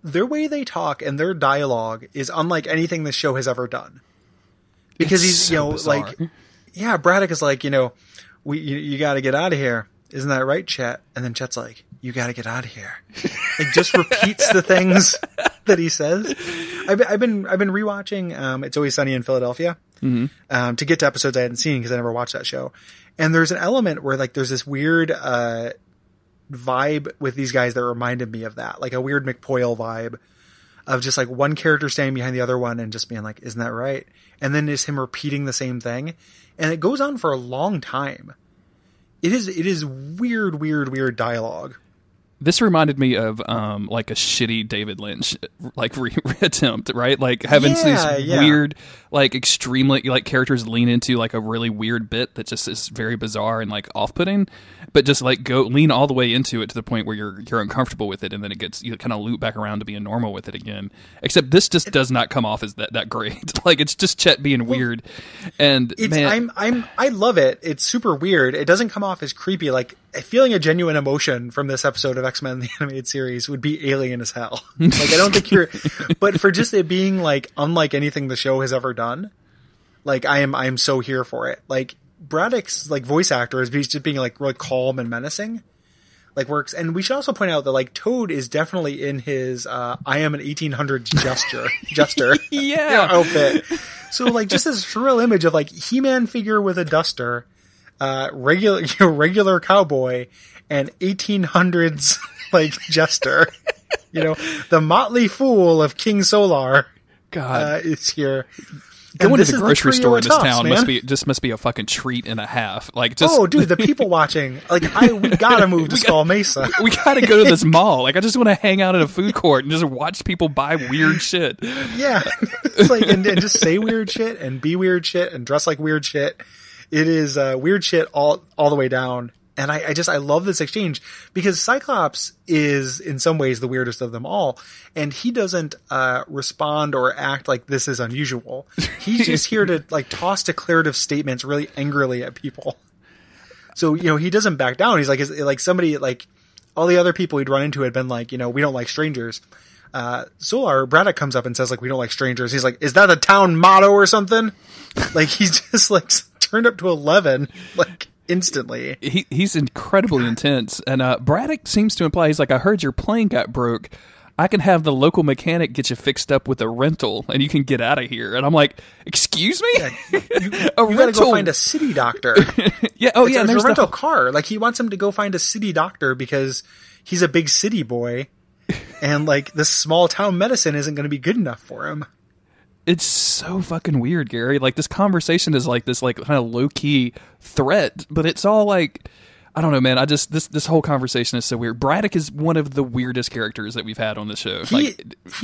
[SPEAKER 5] Their way they talk and their dialogue is unlike anything this show has ever done. Because he's,
[SPEAKER 1] so bizarre.
[SPEAKER 5] like, Braddock is like, you got to get out of here. Isn't that right, Chet? And then Chet's like, you got to get out of here. Like, just repeats the things that he says. I've been rewatching It's Always Sunny in Philadelphia to get to episodes I hadn't seen because I never watched that show. And there's an element where like there's this weird vibe with these guys that reminded me of that, like a weird McPoyle vibe of just like one character standing behind the other one and just being like, isn't that right? And then just him repeating the same thing, and it goes on for a long time. It is weird dialogue.
[SPEAKER 1] This reminded me of like a shitty David Lynch like attempt, right? Like having these weird, like extremely like characters lean into like a really weird bit that just is very bizarre and like off-putting, but just like lean all the way into it to the point where you're uncomfortable with it, and then you kind of loop back around to being normal with it again. Except this just does not come off as that great. Like it's just Chet being weird, and
[SPEAKER 5] I love it. It's super weird. It doesn't come off as creepy. Like feeling a genuine emotion from this episode of X-Men the Animated Series would be alien as hell. Like I don't think but for just it being like unlike anything the show has ever done, like I am so here for it. Like Braddock's like voice actor is just being like really calm and menacing, like works. And we should also point out that like Toad is definitely in his I am an 1800s jester outfit. So like just this surreal image of like He-Man figure with a duster, regular cowboy, and 1800s like jester. The motley fool of King Solar is here.
[SPEAKER 1] Going to the grocery store in this town must be a fucking treat and a half. Like
[SPEAKER 5] dude, the people watching. Like we gotta move to Skull Mesa.
[SPEAKER 1] We gotta go to this mall. Like I just want to hang out at a food court and just watch people buy weird shit.
[SPEAKER 5] Yeah, it's like and just say weird shit and be weird shit and dress like weird shit. It is weird shit all the way down. And I love this exchange because Cyclops is in some ways the weirdest of them all. And he doesn't respond or act like this is unusual. He's just here to like toss declarative statements really angrily at people. So, he doesn't back down. He's like somebody like all the other people he'd run into had been like, we don't like strangers. Braddock comes up and says like, we don't like strangers. He's like, is that a town motto or something? Like he's just like turned up to 11, like instantly.
[SPEAKER 1] He's incredibly intense. And Braddock seems to imply, he's like, I heard your plane got broke. I can have the local mechanic get you fixed up with a rental and you can get out of here. And I'm like, excuse me?
[SPEAKER 5] Yeah, you gotta go find a city doctor.
[SPEAKER 1] Yeah. Oh, yeah.
[SPEAKER 5] And there's a rental car. Like he wants him to go find a city doctor because he's a big city boy. And like this small town medicine isn't going to be good enough for him.
[SPEAKER 1] It's so fucking weird, Gary. Like this conversation is like this like kind of low key threat, but it's all like, I don't know, man. This whole conversation is so weird. Braddock is one of the weirdest characters that we've had on the show.
[SPEAKER 5] He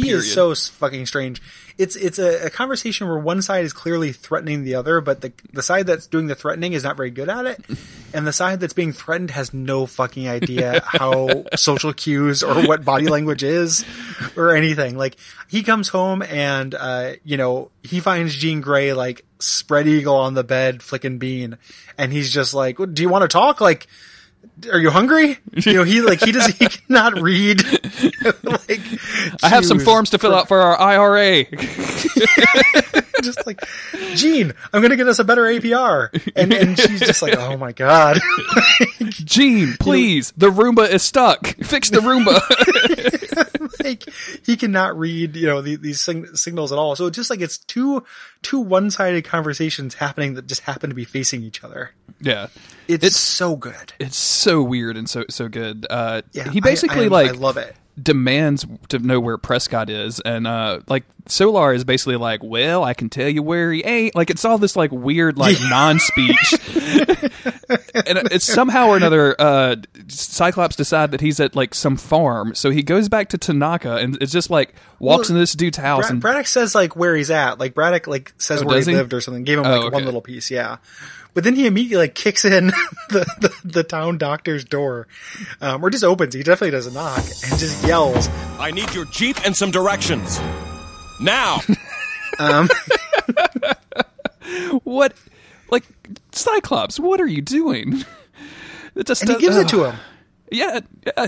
[SPEAKER 5] is so fucking strange. It's a conversation where one side is clearly threatening the other, but the side that's doing the threatening is not very good at it. And the side that's being threatened has no fucking idea how social cues or what body language is or anything. Like he comes home and, he finds Jean Grey like spread eagle on the bed, flicking bean. And he's just like, do you want to talk? Like, are you hungry? He cannot read. Like,
[SPEAKER 1] I have some forms to fill out for our IRA.
[SPEAKER 5] Just like, Jean, I'm going to get us a better APR. And she's just like, oh my God.
[SPEAKER 1] Jean, please. The Roomba is stuck. Fix the Roomba.
[SPEAKER 5] Like, he cannot read, these signals at all. So it's just like, it's two one-sided conversations happening that just happen to be facing each other.
[SPEAKER 1] Yeah.
[SPEAKER 5] It's so good.
[SPEAKER 1] It's so weird and so good. He basically I
[SPEAKER 5] love it.
[SPEAKER 1] Demands to know where Prescott is, and like Solar is basically like, well, I can tell you where he ain't. Like it's all this like weird like non-speech, and it's somehow or another Cyclops decide that he's at like some farm, so he goes back to Tanaka and it's just like walks into this dude's house. And
[SPEAKER 5] Braddock says like where he's at, like Braddock like says where he lived or something. Gave him like one little piece, yeah. But then he immediately like kicks in the town doctor's door, or just opens. He definitely does a knock and just yells,
[SPEAKER 7] "I need your Jeep and some directions now."
[SPEAKER 1] What, like Cyclops? What are you doing?
[SPEAKER 5] And he gives it to him.
[SPEAKER 1] Yeah,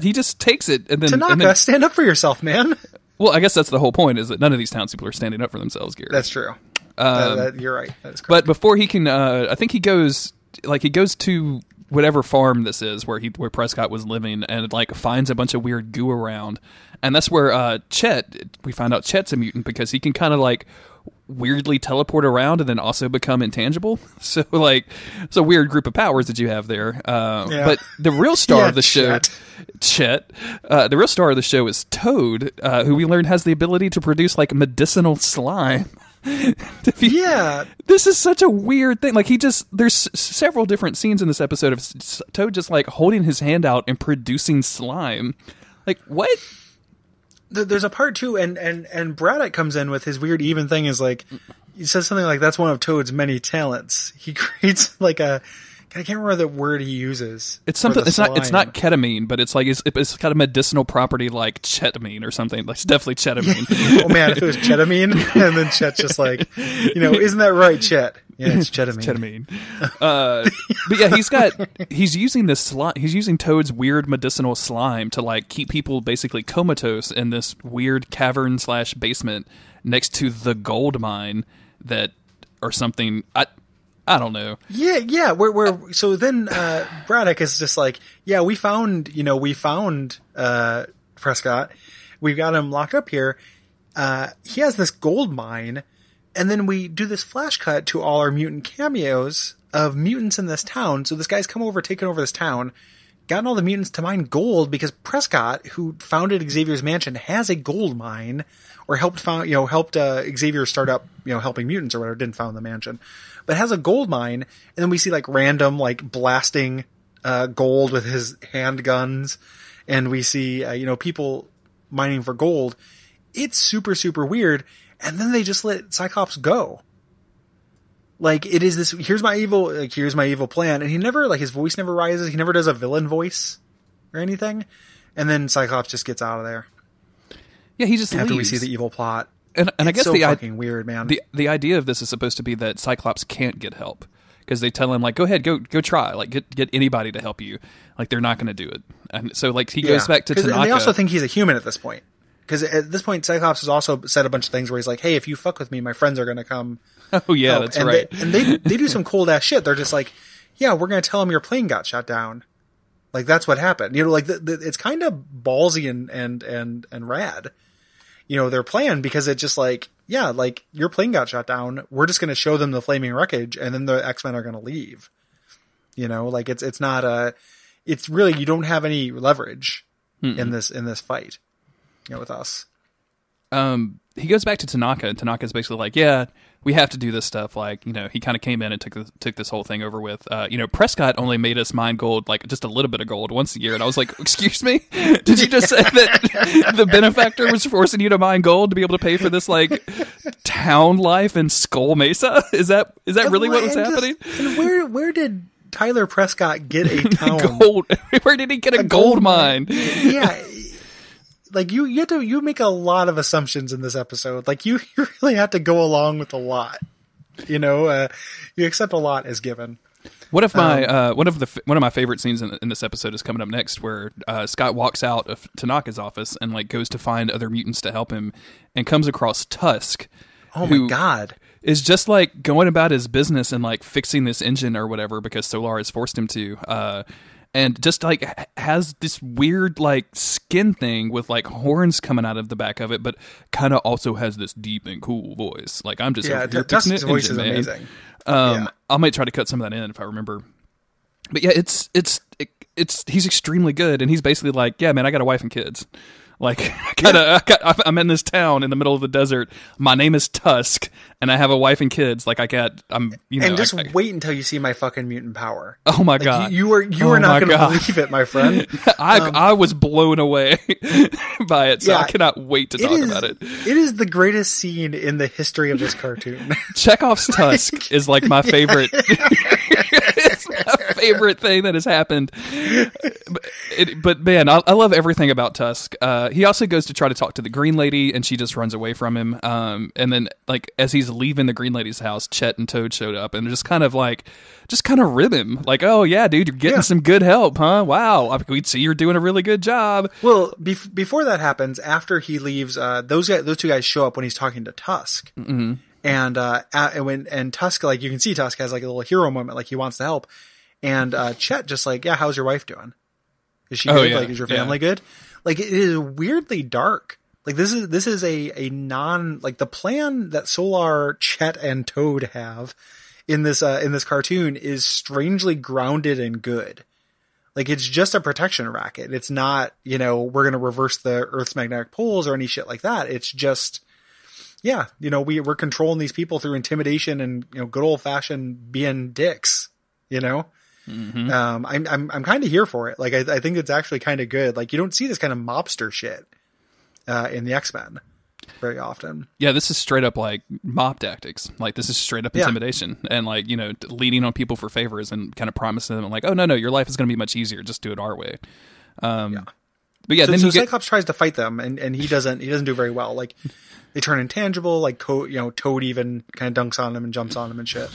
[SPEAKER 1] he just takes it and then
[SPEAKER 5] Tanaka, stand up for yourself, man.
[SPEAKER 1] Well, I guess that's the whole point, is that none of these townspeople are standing up for themselves, Gary.
[SPEAKER 5] That's true. You're right. That's correct.
[SPEAKER 1] But before he can, I think he goes to whatever farm this is where Prescott was living, and like finds a bunch of weird goo around, and that's where we find out Chet's a mutant because he can kind of like weirdly teleport around and then also become intangible. So like it's a weird group of powers that you have there. But the real star of the show, Chet, the real star of the show is Toad, who we learned has the ability to produce like medicinal slime. This is such a weird thing. Like there's several different scenes in this episode of Toad just like holding his hand out and producing slime. Like, what?
[SPEAKER 5] There's a part too, and Braddock comes in with his weird even thing is like, he says something like, that's one of Toad's many talents. He creates like I can't remember the word he uses.
[SPEAKER 1] It's something. It's not ketamine, but it's like it's got a medicinal property like chetamine or something. Like, it's definitely chetamine.
[SPEAKER 5] Oh man, if it was chetamine, and then Chet's just like, isn't that right, Chet? Yeah, it's chetamine.
[SPEAKER 1] It's chetamine. But yeah, he's using this slime. He's using Toad's weird medicinal slime to like keep people basically comatose in this weird cavern / basement next to the gold mine or something. I don't know.
[SPEAKER 5] Yeah. So then Braddock is just like, yeah, we found Prescott. We've got him locked up here. He has this gold mine, and then we do this flash cut to all our mutant cameos of mutants in this town. So this guy's taken over this town, gotten all the mutants to mine gold because Prescott, who founded Xavier's mansion, has a gold mine, or helped Xavier start up, helping mutants or whatever. Didn't found the mansion, but has a gold mine. And then we see like random like blasting gold with his handguns, and we see people mining for gold. It's super, super weird. And then they just let Cyclops go. Like, it is this, here's my evil plan. And he never, like, his voice never rises. He never does a villain voice or anything. And then Cyclops just gets out of there.
[SPEAKER 1] Yeah, he just
[SPEAKER 5] after
[SPEAKER 1] leaves.
[SPEAKER 5] we see the evil plot.
[SPEAKER 1] And I guess
[SPEAKER 5] so fucking weird, man.
[SPEAKER 1] The idea of this is supposed to be that Cyclops can't get help. Because they tell him, like, go ahead, go try. Like, get anybody to help you. Like, they're not going to do it. And so, like, he goes back to Tanaka.
[SPEAKER 5] And they also think he's a human at this point. Because at this point, Cyclops has also said a bunch of things where he's like, hey, if you fuck with me, my friends are going to come.
[SPEAKER 1] Oh, yeah, help. That's right.
[SPEAKER 5] They do some cold ass shit. They're just like, yeah, we're going to tell him your plane got shot down. Like, that's what happened. Like, it's kind of ballsy and rad. Their plan, because it's just like, yeah, like, your plane got shot down. We're just going to show them the flaming wreckage, and then the X-Men are going to leave. Like, it's not it's really, you don't have any leverage in this fight. With us.
[SPEAKER 1] He goes back to Tanaka, and Tanaka's basically like, yeah, we have to do this stuff. Like, he kind of came in and took this whole thing over with. Prescott only made us mine gold, like just a little bit of gold once a year. And I was like, excuse me? Did you just say that the benefactor was forcing you to mine gold to be able to pay for this, like, town life in Skull Mesa? Is that really what was happening?
[SPEAKER 5] And where did Tyler Prescott get a town?
[SPEAKER 1] Gold. Where did he get a gold mine?
[SPEAKER 5] Yeah. Like, you make a lot of assumptions in this episode. Like, you really have to go along with a lot. You accept a lot as given.
[SPEAKER 1] What if my one of my favorite scenes in this episode is coming up next, where Scott walks out of Tanaka's office and like goes to find other mutants to help him, and comes across Tusk.
[SPEAKER 5] Oh my god!
[SPEAKER 1] Is just like going about his business and like fixing this engine or whatever because Solar has forced him to. And just like has this weird like skin thing with like horns coming out of the back of it, but kind of also has this deep and cool voice. Like, I'm just over here fixing it,
[SPEAKER 5] voice
[SPEAKER 1] engine,
[SPEAKER 5] is
[SPEAKER 1] man.
[SPEAKER 5] amazing.
[SPEAKER 1] I might try to cut some of that in if I remember. But yeah, he's extremely good, and he's basically like, yeah, man, I got a wife and kids. Like, I'm in this town in the middle of the desert. My name is Tusk, and I have a wife and kids. Like,
[SPEAKER 5] and just wait until you see my fucking mutant power.
[SPEAKER 1] Oh my god,
[SPEAKER 5] you are not going to believe it, my friend.
[SPEAKER 1] I was blown away by it, so I cannot wait to talk about it.
[SPEAKER 5] It is the greatest scene in the history of this cartoon.
[SPEAKER 1] Chekhov's Tusk is like my favorite. It's my favorite thing that has happened. But man, I love everything about Tusk. He also goes to try to talk to the Green Lady, and she just runs away from him. And then, like, as he's leaving the Green Lady's house, Chet and Toad showed up and just kind of rib him. Like, oh yeah, dude, you're getting some good help, huh? Wow, we'd see you're doing a really good job.
[SPEAKER 5] Well, before that happens, after he leaves, those two guys show up when he's talking to Tusk. Mm-hmm. And Tusk, like, you can see Tusk has like a little hero moment, like he wants to help. And Chet just like, yeah, how's your wife doing? Is she good? Yeah. Like, is your family good? Like, it is weirdly dark. Like, this is a non, like, the plan that Solar, Chet, and Toad have in this cartoon is strangely grounded and good. Like, it's just a protection racket. It's not, we're going to reverse the Earth's magnetic poles or any shit like that. It's just, yeah, we're controlling these people through intimidation and, good old fashioned being dicks, I'm kind of here for it. Like, I think it's actually kind of good. Like, you don't see this kind of mobster shit in the X-Men very often.
[SPEAKER 1] Yeah, this is straight up like mob tactics. Like, this is straight up intimidation and like, you know, leaning on people for favors and kind of promising them like, oh no, your life is going to be much easier. Just do it our way. But yeah, then
[SPEAKER 5] Cyclops tries to fight them and he doesn't do very well. Like, they turn intangible. Like, Toad even kind of dunks on him and jumps on him and shit.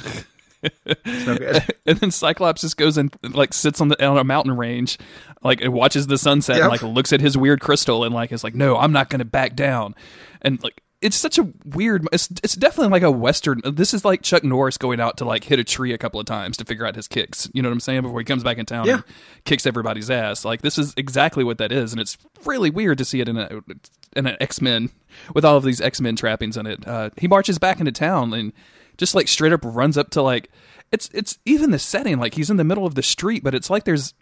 [SPEAKER 5] It's no good.
[SPEAKER 1] And then Cyclops just goes and like sits on a mountain range, like, and watches the sunset and like looks at his weird crystal and like is like, no, I'm not going to back down. And like, it's such a weird. It's definitely like a Western. This is like Chuck Norris going out to like hit a tree a couple of times to figure out his kicks. You know what I'm saying? Before he comes back in town and kicks everybody's ass. Like, this is exactly what that is, and it's really weird to see it in an X-Men with all of these X-Men trappings in it. He marches back into town and just like straight up runs up to like it's even the setting, like he's in the middle of the street, but it's like it's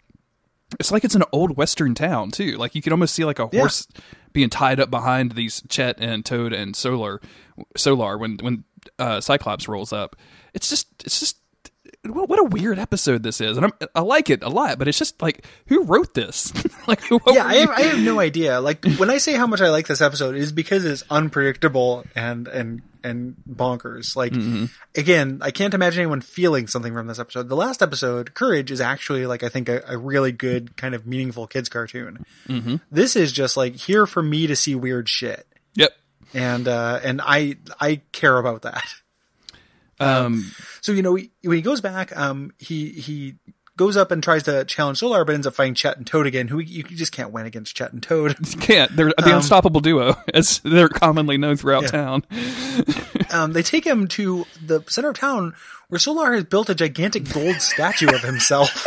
[SPEAKER 1] an old Western town too. Like, you can almost see like a horse being tied up behind these Chet and Toad and Solar when Cyclops rolls up. It's just what a weird episode this is, and I like it a lot, but it's just like, who wrote this? Like,
[SPEAKER 5] I have no idea. Like, when I say how much I like this episode, it is because it's unpredictable and bonkers. Like, again, I can't imagine anyone feeling something from this episode. The last episode, Courage, is actually like, I think a really good kind of meaningful kids cartoon. This is just like here for me to see weird shit.
[SPEAKER 1] Yep.
[SPEAKER 5] And I care about that. So, you know, when he goes back, he goes up and tries to challenge Solar, but ends up fighting Chet and Toad again, who you just can't win against Chet and Toad.
[SPEAKER 1] You can't. They're the unstoppable duo, as they're commonly known throughout town.
[SPEAKER 5] They take him to the center of town where Solar has built a gigantic gold statue of himself.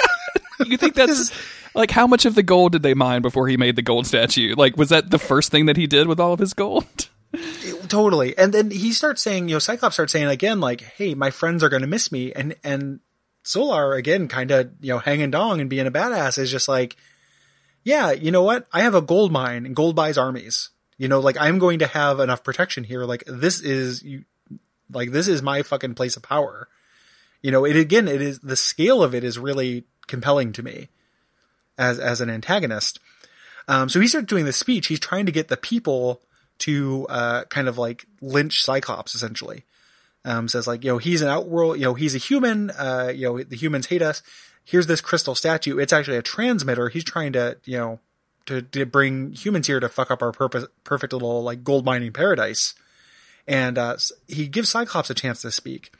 [SPEAKER 1] You think that's... Like, how much of the gold did they mine before he made the gold statue? Like, was that the first thing that he did with all of his gold?
[SPEAKER 5] Totally. And then he starts saying, Cyclops starts saying again, like, hey, my friends are going to miss me. And Solar, again, kind of, hanging dong and being a badass, is just like, yeah, you know what? I have a gold mine and gold buys armies. Like, I'm going to have enough protection here. Like, this is my fucking place of power. It is, the scale of it is really compelling to me as an antagonist. So he starts doing this speech. He's trying to get the people to kind of like lynch Cyclops, essentially. Says like, he's an outworld, he's a human, the humans hate us. Here's this crystal statue. It's actually a transmitter. He's trying to, to bring humans here to fuck up our perfect little like gold mining paradise. And he gives Cyclops a chance to speak.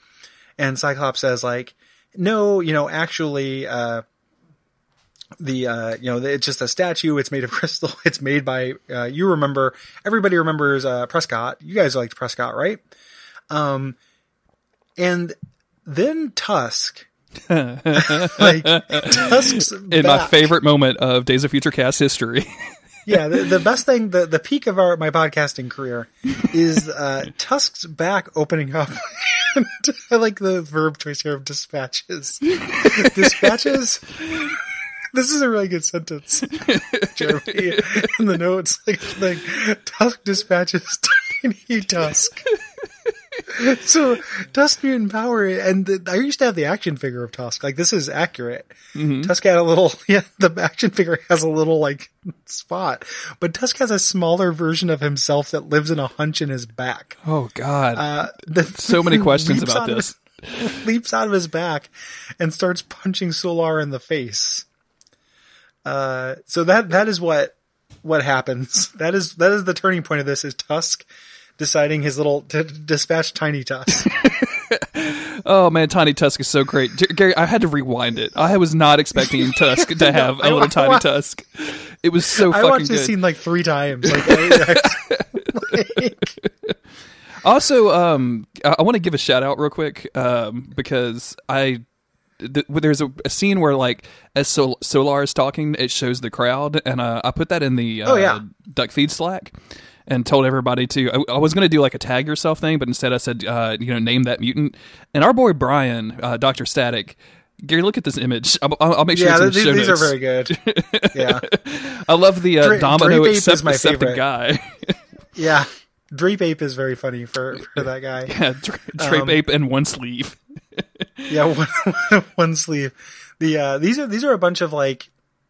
[SPEAKER 5] And Cyclops says like, no, actually, it's just a statue. It's made of crystal. It's made by, everybody remembers, Prescott. You guys liked Prescott, right? And then Tusk, like Tusk's
[SPEAKER 1] in
[SPEAKER 5] back.
[SPEAKER 1] My favorite moment of Days of Future Cast history.
[SPEAKER 5] Yeah. The best thing, the peak of my podcasting career is, Tusk's back opening up. I like the verb choice here of dispatches. Dispatches. This is a really good sentence, Jeremy. In the notes, like Tusk dispatches Tiny Tusk. So Tusk Mutant Power, and I used to have the action figure of Tusk. Like, this is accurate. Tusk had a little, the action figure has a little like spot, but Tusk has a smaller version of himself that lives in a hunch in his back.
[SPEAKER 1] Oh God! So many questions about this.
[SPEAKER 5] Leaps out of his back and starts punching Solar in the face. So that is what happens. That is the turning point of this, is Tusk deciding to dispatch Tiny Tusk.
[SPEAKER 1] Oh man, Tiny Tusk is so great. Gary, I had to rewind it. I was not expecting Tusk to have a little Tiny Tusk. It was so fucking good.
[SPEAKER 5] I watched this scene like 3 times.
[SPEAKER 1] Also, I want to give a shout out real quick, because there's a scene where, like, as Solar is talking, it shows the crowd, and I put that in the Duckfeed Slack and told everybody to. I was going to do like a tag yourself thing, but instead I said, name that mutant. And our boy Brian, Dr. Static. Gary, look at this image. I'll make sure it's in the show notes.
[SPEAKER 5] These are very good. Yeah,
[SPEAKER 1] I love the Domino
[SPEAKER 5] accepting
[SPEAKER 1] guy.
[SPEAKER 5] Yeah, Drape Ape is very funny for that guy.
[SPEAKER 1] Yeah, Drape Ape and one sleeve.
[SPEAKER 5] Yeah, one sleeve. These are a bunch of like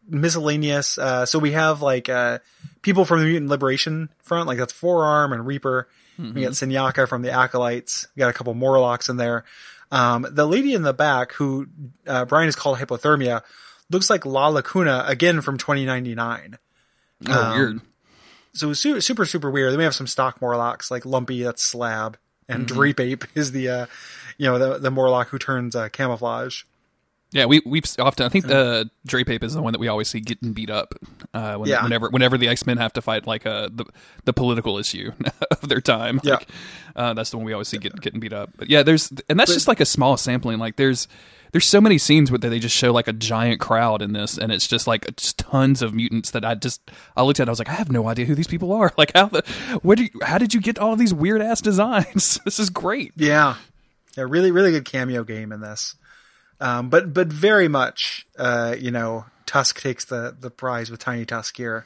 [SPEAKER 5] miscellaneous. So we have like people from the Mutant Liberation Front, like that's Forearm and Reaper. We got Senyaka from the Acolytes. We got a couple Morlocks in there. The lady in the back, who Brian has called Hypothermia, looks like La Lacuna again from 2099.
[SPEAKER 1] Oh, weird.
[SPEAKER 5] So super, super weird. Then we have some stock Morlocks like Lumpy, that's Slab, and Drape Ape is the Morlock who turns camouflage.
[SPEAKER 1] Yeah, we've often, I think the Drape Ape is the one that we always see getting beat up whenever the X-Men have to fight like the political issue of their time. Like, that's the one we always see getting beat up. But yeah, that's just like a small sampling. Like there's so many scenes where they just show like a giant crowd in this, and it's just like just tons of mutants that I looked at. I was like, I have no idea who these people are. Like how did you get all of these weird ass designs? This is great.
[SPEAKER 5] Yeah, really, really good cameo game in this. But very much, Tusk takes the prize with Tiny Tusk here.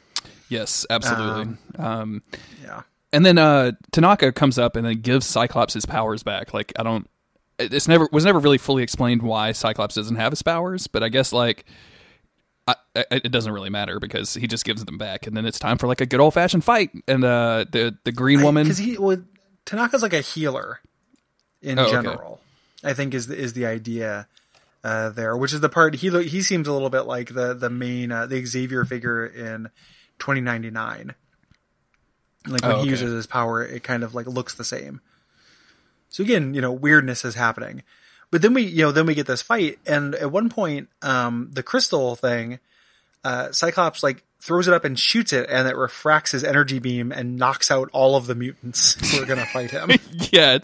[SPEAKER 1] Yes, absolutely.
[SPEAKER 5] Yeah.
[SPEAKER 1] And then Tanaka comes up and then gives Cyclops his powers back. Like was never really fully explained why Cyclops doesn't have his powers, but I guess like it doesn't really matter because he just gives them back, and then it's time for like a good old fashioned fight. And the Green Woman,
[SPEAKER 5] because Tanaka's like a healer in general.
[SPEAKER 1] Okay.
[SPEAKER 5] I think is the idea. There, which is the part he seems a little bit like the main the Xavier figure in 2099. Like when he uses his power, it kind of like looks the same. So again, weirdness is happening, but then we get this fight, and at one point, the crystal thing, Cyclops like throws it up and shoots it, and it refracts his energy beam and knocks out all of the mutants who are going to fight him.
[SPEAKER 1] Yeah,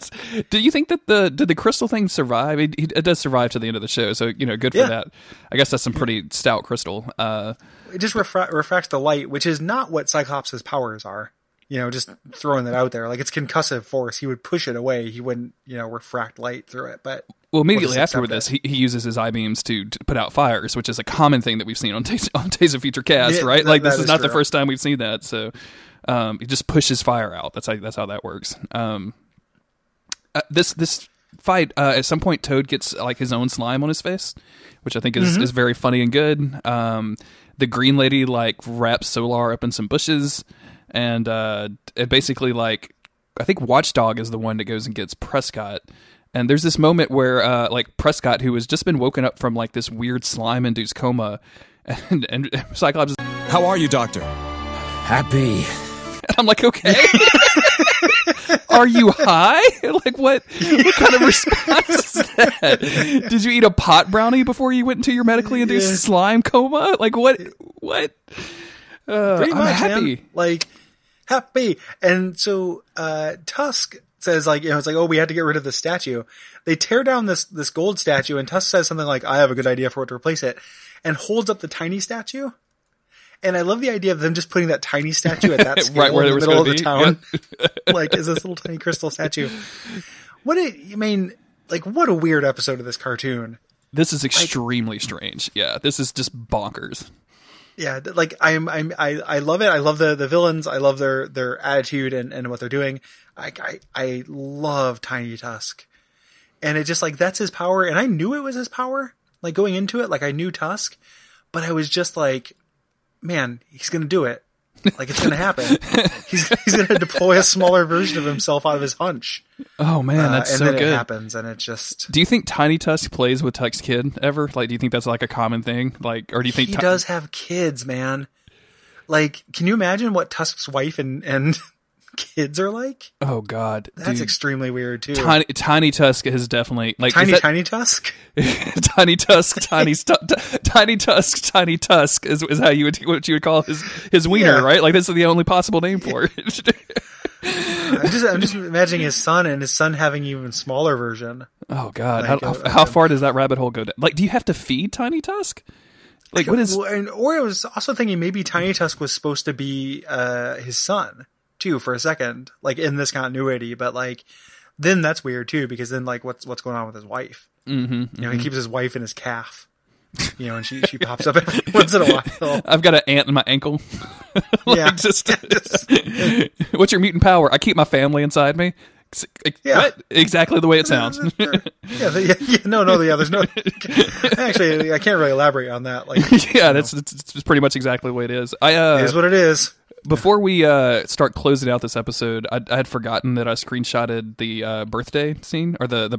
[SPEAKER 1] do you think that did the crystal thing survive? It does survive to the end of the show, so good for that. I guess that's some pretty stout crystal.
[SPEAKER 5] It just refracts the light, which is not what Cyclops' powers are. Just throwing that out there, like it's concussive force. He would push it away. He wouldn't, refract light through it. But
[SPEAKER 1] immediately after this, he uses his eye beams to put out fires, which is a common thing that we've seen on Days of Future Cast, right? Like this is not the first time we've seen that. So he just pushes fire out. That's how that works. This fight, at some point, Toad gets like his own slime on his face, which I think is very funny and good. The Green Lady like wraps Solar up in some bushes. And it basically, like, I think Watchdog is the one that goes and gets Prescott. And there's this moment where, like, Prescott, who has just been woken up from, like, this weird slime-induced coma, and Cyclops is...
[SPEAKER 7] How are you, Doctor?
[SPEAKER 4] Happy.
[SPEAKER 1] And I'm like, okay. Are you high? Like, what kind of response is that? Did you eat a pot brownie before you went into your medically induced slime coma? Like, what?
[SPEAKER 5] Pretty much,
[SPEAKER 1] happy.
[SPEAKER 5] Man. Like, happy. And so Tusk says, like, it's like, oh, we had to get rid of the statue. They tear down this gold statue, and Tusk says something like, I have a good idea for what to replace it, and holds up the tiny statue. And I love the idea of them just putting that tiny statue at that scale
[SPEAKER 1] right where
[SPEAKER 5] in the middle of the town.
[SPEAKER 1] Yep.
[SPEAKER 5] Like, is this little tiny crystal statue. What a weird episode of this cartoon.
[SPEAKER 1] This is extremely strange. Yeah, this is just bonkers.
[SPEAKER 5] Yeah, like I love it. I love the villains. I love their attitude and what they're doing. I love Tiny Tusk, and it just like that's his power. And I knew it was his power. Like going into it, like I knew Tusk, but I was just like, man, he's gonna do it. Like it's gonna happen. He's gonna deploy a smaller version of himself out of his hunch.
[SPEAKER 1] Oh man, that's so good.
[SPEAKER 5] And then it happens, and it's just.
[SPEAKER 1] Do you think Tiny Tusk plays with Tusk's kid ever? Like, do you think that's like a common thing? Like, or do you think
[SPEAKER 5] he does have kids, man? Like, can you imagine what Tusk's wife and kids are like?
[SPEAKER 1] Oh god,
[SPEAKER 5] that's extremely weird too.
[SPEAKER 1] Tiny Tusk is definitely like
[SPEAKER 5] Tiny Tusk.
[SPEAKER 1] Tiny Tusk, Tiny Tusk is how what you would call his wiener, right? Like this is the only possible name for it.
[SPEAKER 5] I'm just imagining his son and his son having an even smaller version.
[SPEAKER 1] Oh god, how far does that rabbit hole go down? Like, do you have to feed Tiny Tusk? Like, what is?
[SPEAKER 5] Or I was also thinking maybe Tiny Tusk was supposed to be his son too for a second, like in this continuity, but like then that's weird too because then like what's going on with his wife? He keeps his wife in his calf. And she pops up every once in a while.
[SPEAKER 1] I've got an ant in my ankle.
[SPEAKER 5] Yeah.
[SPEAKER 1] Just what's your mutant power? I keep my family inside me. What? Exactly the way it sounds.
[SPEAKER 5] There's no. Actually, I can't really elaborate on that. Like,
[SPEAKER 1] it's pretty much exactly the way it is.
[SPEAKER 5] It is what it is.
[SPEAKER 1] Before we start closing out this episode, I had forgotten that I screenshotted the birthday scene or the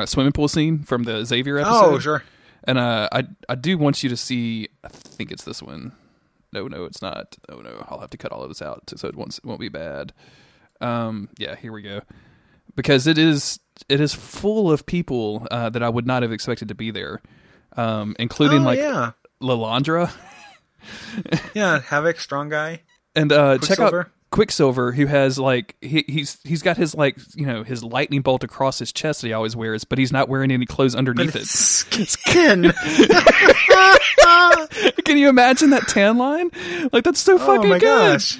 [SPEAKER 1] swimming pool scene from the Xavier episode.
[SPEAKER 5] Oh, sure.
[SPEAKER 1] And I do want you to see. I think it's this one. No, it's not. Oh no, I'll have to cut all of this out so it won't be bad. Here we go. Because it is full of people that I would not have expected to be there, including Lilandra.
[SPEAKER 5] Yeah, Havoc, Strong Guy,
[SPEAKER 1] and check out Quicksilver, who has like he's got his his lightning bolt across his chest that he always wears, but he's not wearing any clothes underneath it.
[SPEAKER 5] Skin.
[SPEAKER 1] Can you imagine that tan line? Like that's so fucking good.
[SPEAKER 5] Gosh.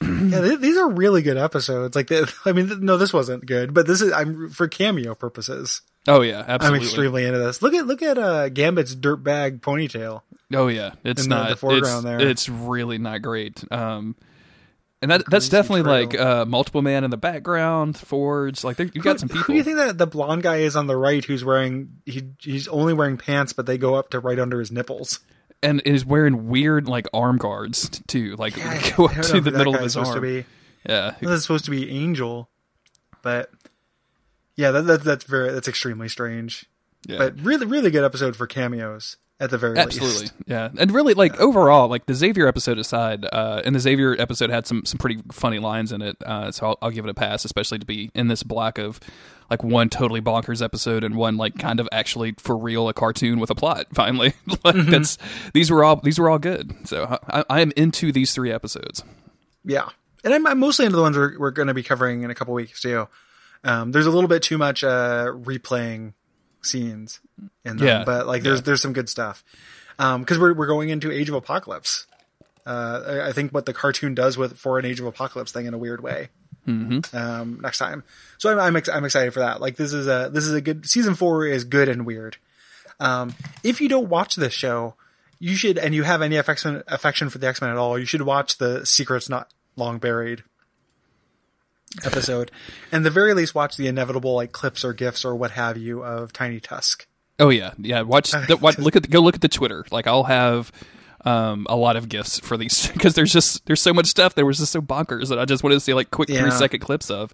[SPEAKER 5] Yeah, these are really good episodes. Like, no, this wasn't good, but this is for cameo purposes.
[SPEAKER 1] Oh yeah, absolutely.
[SPEAKER 5] I'm extremely into this. Look at Gambit's dirtbag ponytail.
[SPEAKER 1] Oh yeah, it's not
[SPEAKER 5] the foreground there.
[SPEAKER 1] It's really not great. And that's definitely like Multiple Man in the background. Forge, like you got some people.
[SPEAKER 5] Who do you think that the blonde guy is on the right? Who's wearing he's only wearing pants, but they go up to right under his nipples.
[SPEAKER 1] And is wearing weird like arm guards too, like go up to the middle of his arm. Yeah,
[SPEAKER 5] that's supposed to be Angel, but yeah, that's extremely strange. Yeah. But really good episode for cameos at the very least.
[SPEAKER 1] Absolutely, yeah, and really like overall, like the Xavier episode aside, and the Xavier episode had some pretty funny lines in it, so I'll give it a pass, especially to be in this block of like one totally bonkers episode and one like kind of actually for real a cartoon with a plot. Finally, like these were all good. So I am into these 3 episodes.
[SPEAKER 5] Yeah, and I'm mostly into the ones we're going to be covering in a couple weeks too. There's a little bit too much replaying scenes in them, but like there's some good stuff. Because we're going into Age of Apocalypse. I think what the cartoon does for an Age of Apocalypse thing in a weird way. Next time, so I'm excited for that. Like this is a good season. 4 is good and weird. If you don't watch this show, you should, and you have any affection for the X-Men at all, you should watch the Secrets Not Long Buried episode, and the very least watch the inevitable like clips or gifs or what have you of Tiny Tusk.
[SPEAKER 1] Oh yeah. Look at the Twitter. Like I'll have a lot of gifts for these because there's so much stuff that was just so bonkers that I just wanted to see like quick 3-second clips of.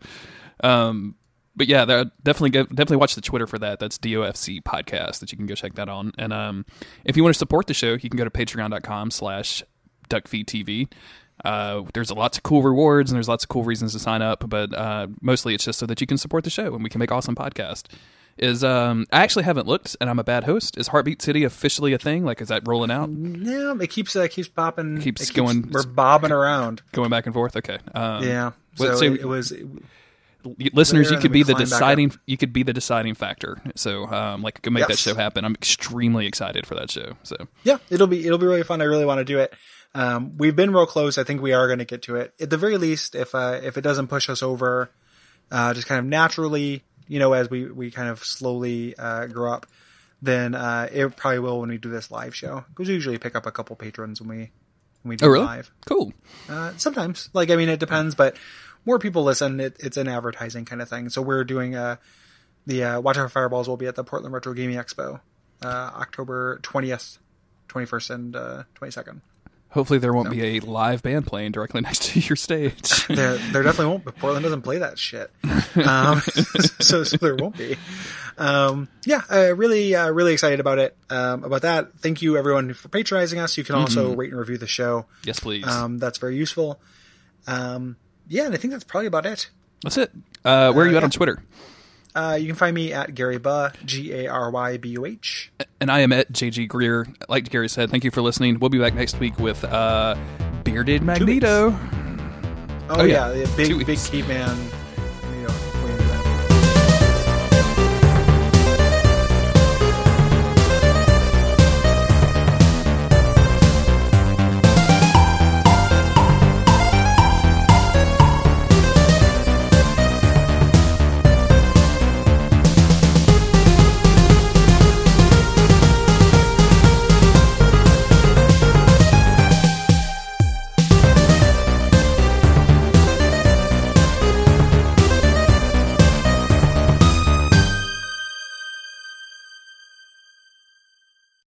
[SPEAKER 1] But yeah, definitely watch the Twitter for that. That's DOFC podcast that you can go check that on. And if you want to support the show, you can go to patreon.com/Duckfeed.tv. There's lots of cool rewards and there's lots of cool reasons to sign up, but mostly it's just so that you can support the show and we can make awesome podcast. I actually haven't looked, and I'm a bad host. Is Heartbeat City officially a thing? Like, is that rolling out?
[SPEAKER 5] Yeah, it keeps popping.
[SPEAKER 1] We're
[SPEAKER 5] bobbing around,
[SPEAKER 1] going back and forth. Okay.
[SPEAKER 5] Yeah.
[SPEAKER 1] So
[SPEAKER 5] it was.
[SPEAKER 1] Listeners, you could be the deciding. You could be the deciding factor. So, go make that show happen. I'm extremely excited for that show. So
[SPEAKER 5] yeah, it'll be really fun. I really want to do it. We've been real close. I think we are going to get to it. At the very least, if it doesn't push us over, just kind of naturally. As we kind of slowly grow up, then it probably will when we do this live show. Because we usually pick up a couple patrons when we do live.
[SPEAKER 1] Cool.
[SPEAKER 5] Sometimes. It depends, but more people listen. It's an advertising kind of thing. So we're doing the Watch Out for Fireballs will be at the Portland Retro Gaming Expo, October 20th, 21st, and 22nd.
[SPEAKER 1] Hopefully there won't be a live band playing directly next to your stage.
[SPEAKER 5] There definitely won't, but Portland doesn't play that shit. So there won't be. Really excited about it. About that. Thank you everyone for patronizing us. You can also rate and review the show.
[SPEAKER 1] Yes, please.
[SPEAKER 5] That's very useful. And I think that's probably about it.
[SPEAKER 1] That's it. Where are you at on Twitter?
[SPEAKER 5] You can find me at Gary Buh, GaryBuh.
[SPEAKER 1] And I am at JG Greer. Like Gary said, thank you for listening. We'll be back next week with Bearded Magneto.
[SPEAKER 5] Oh yeah, the big caveman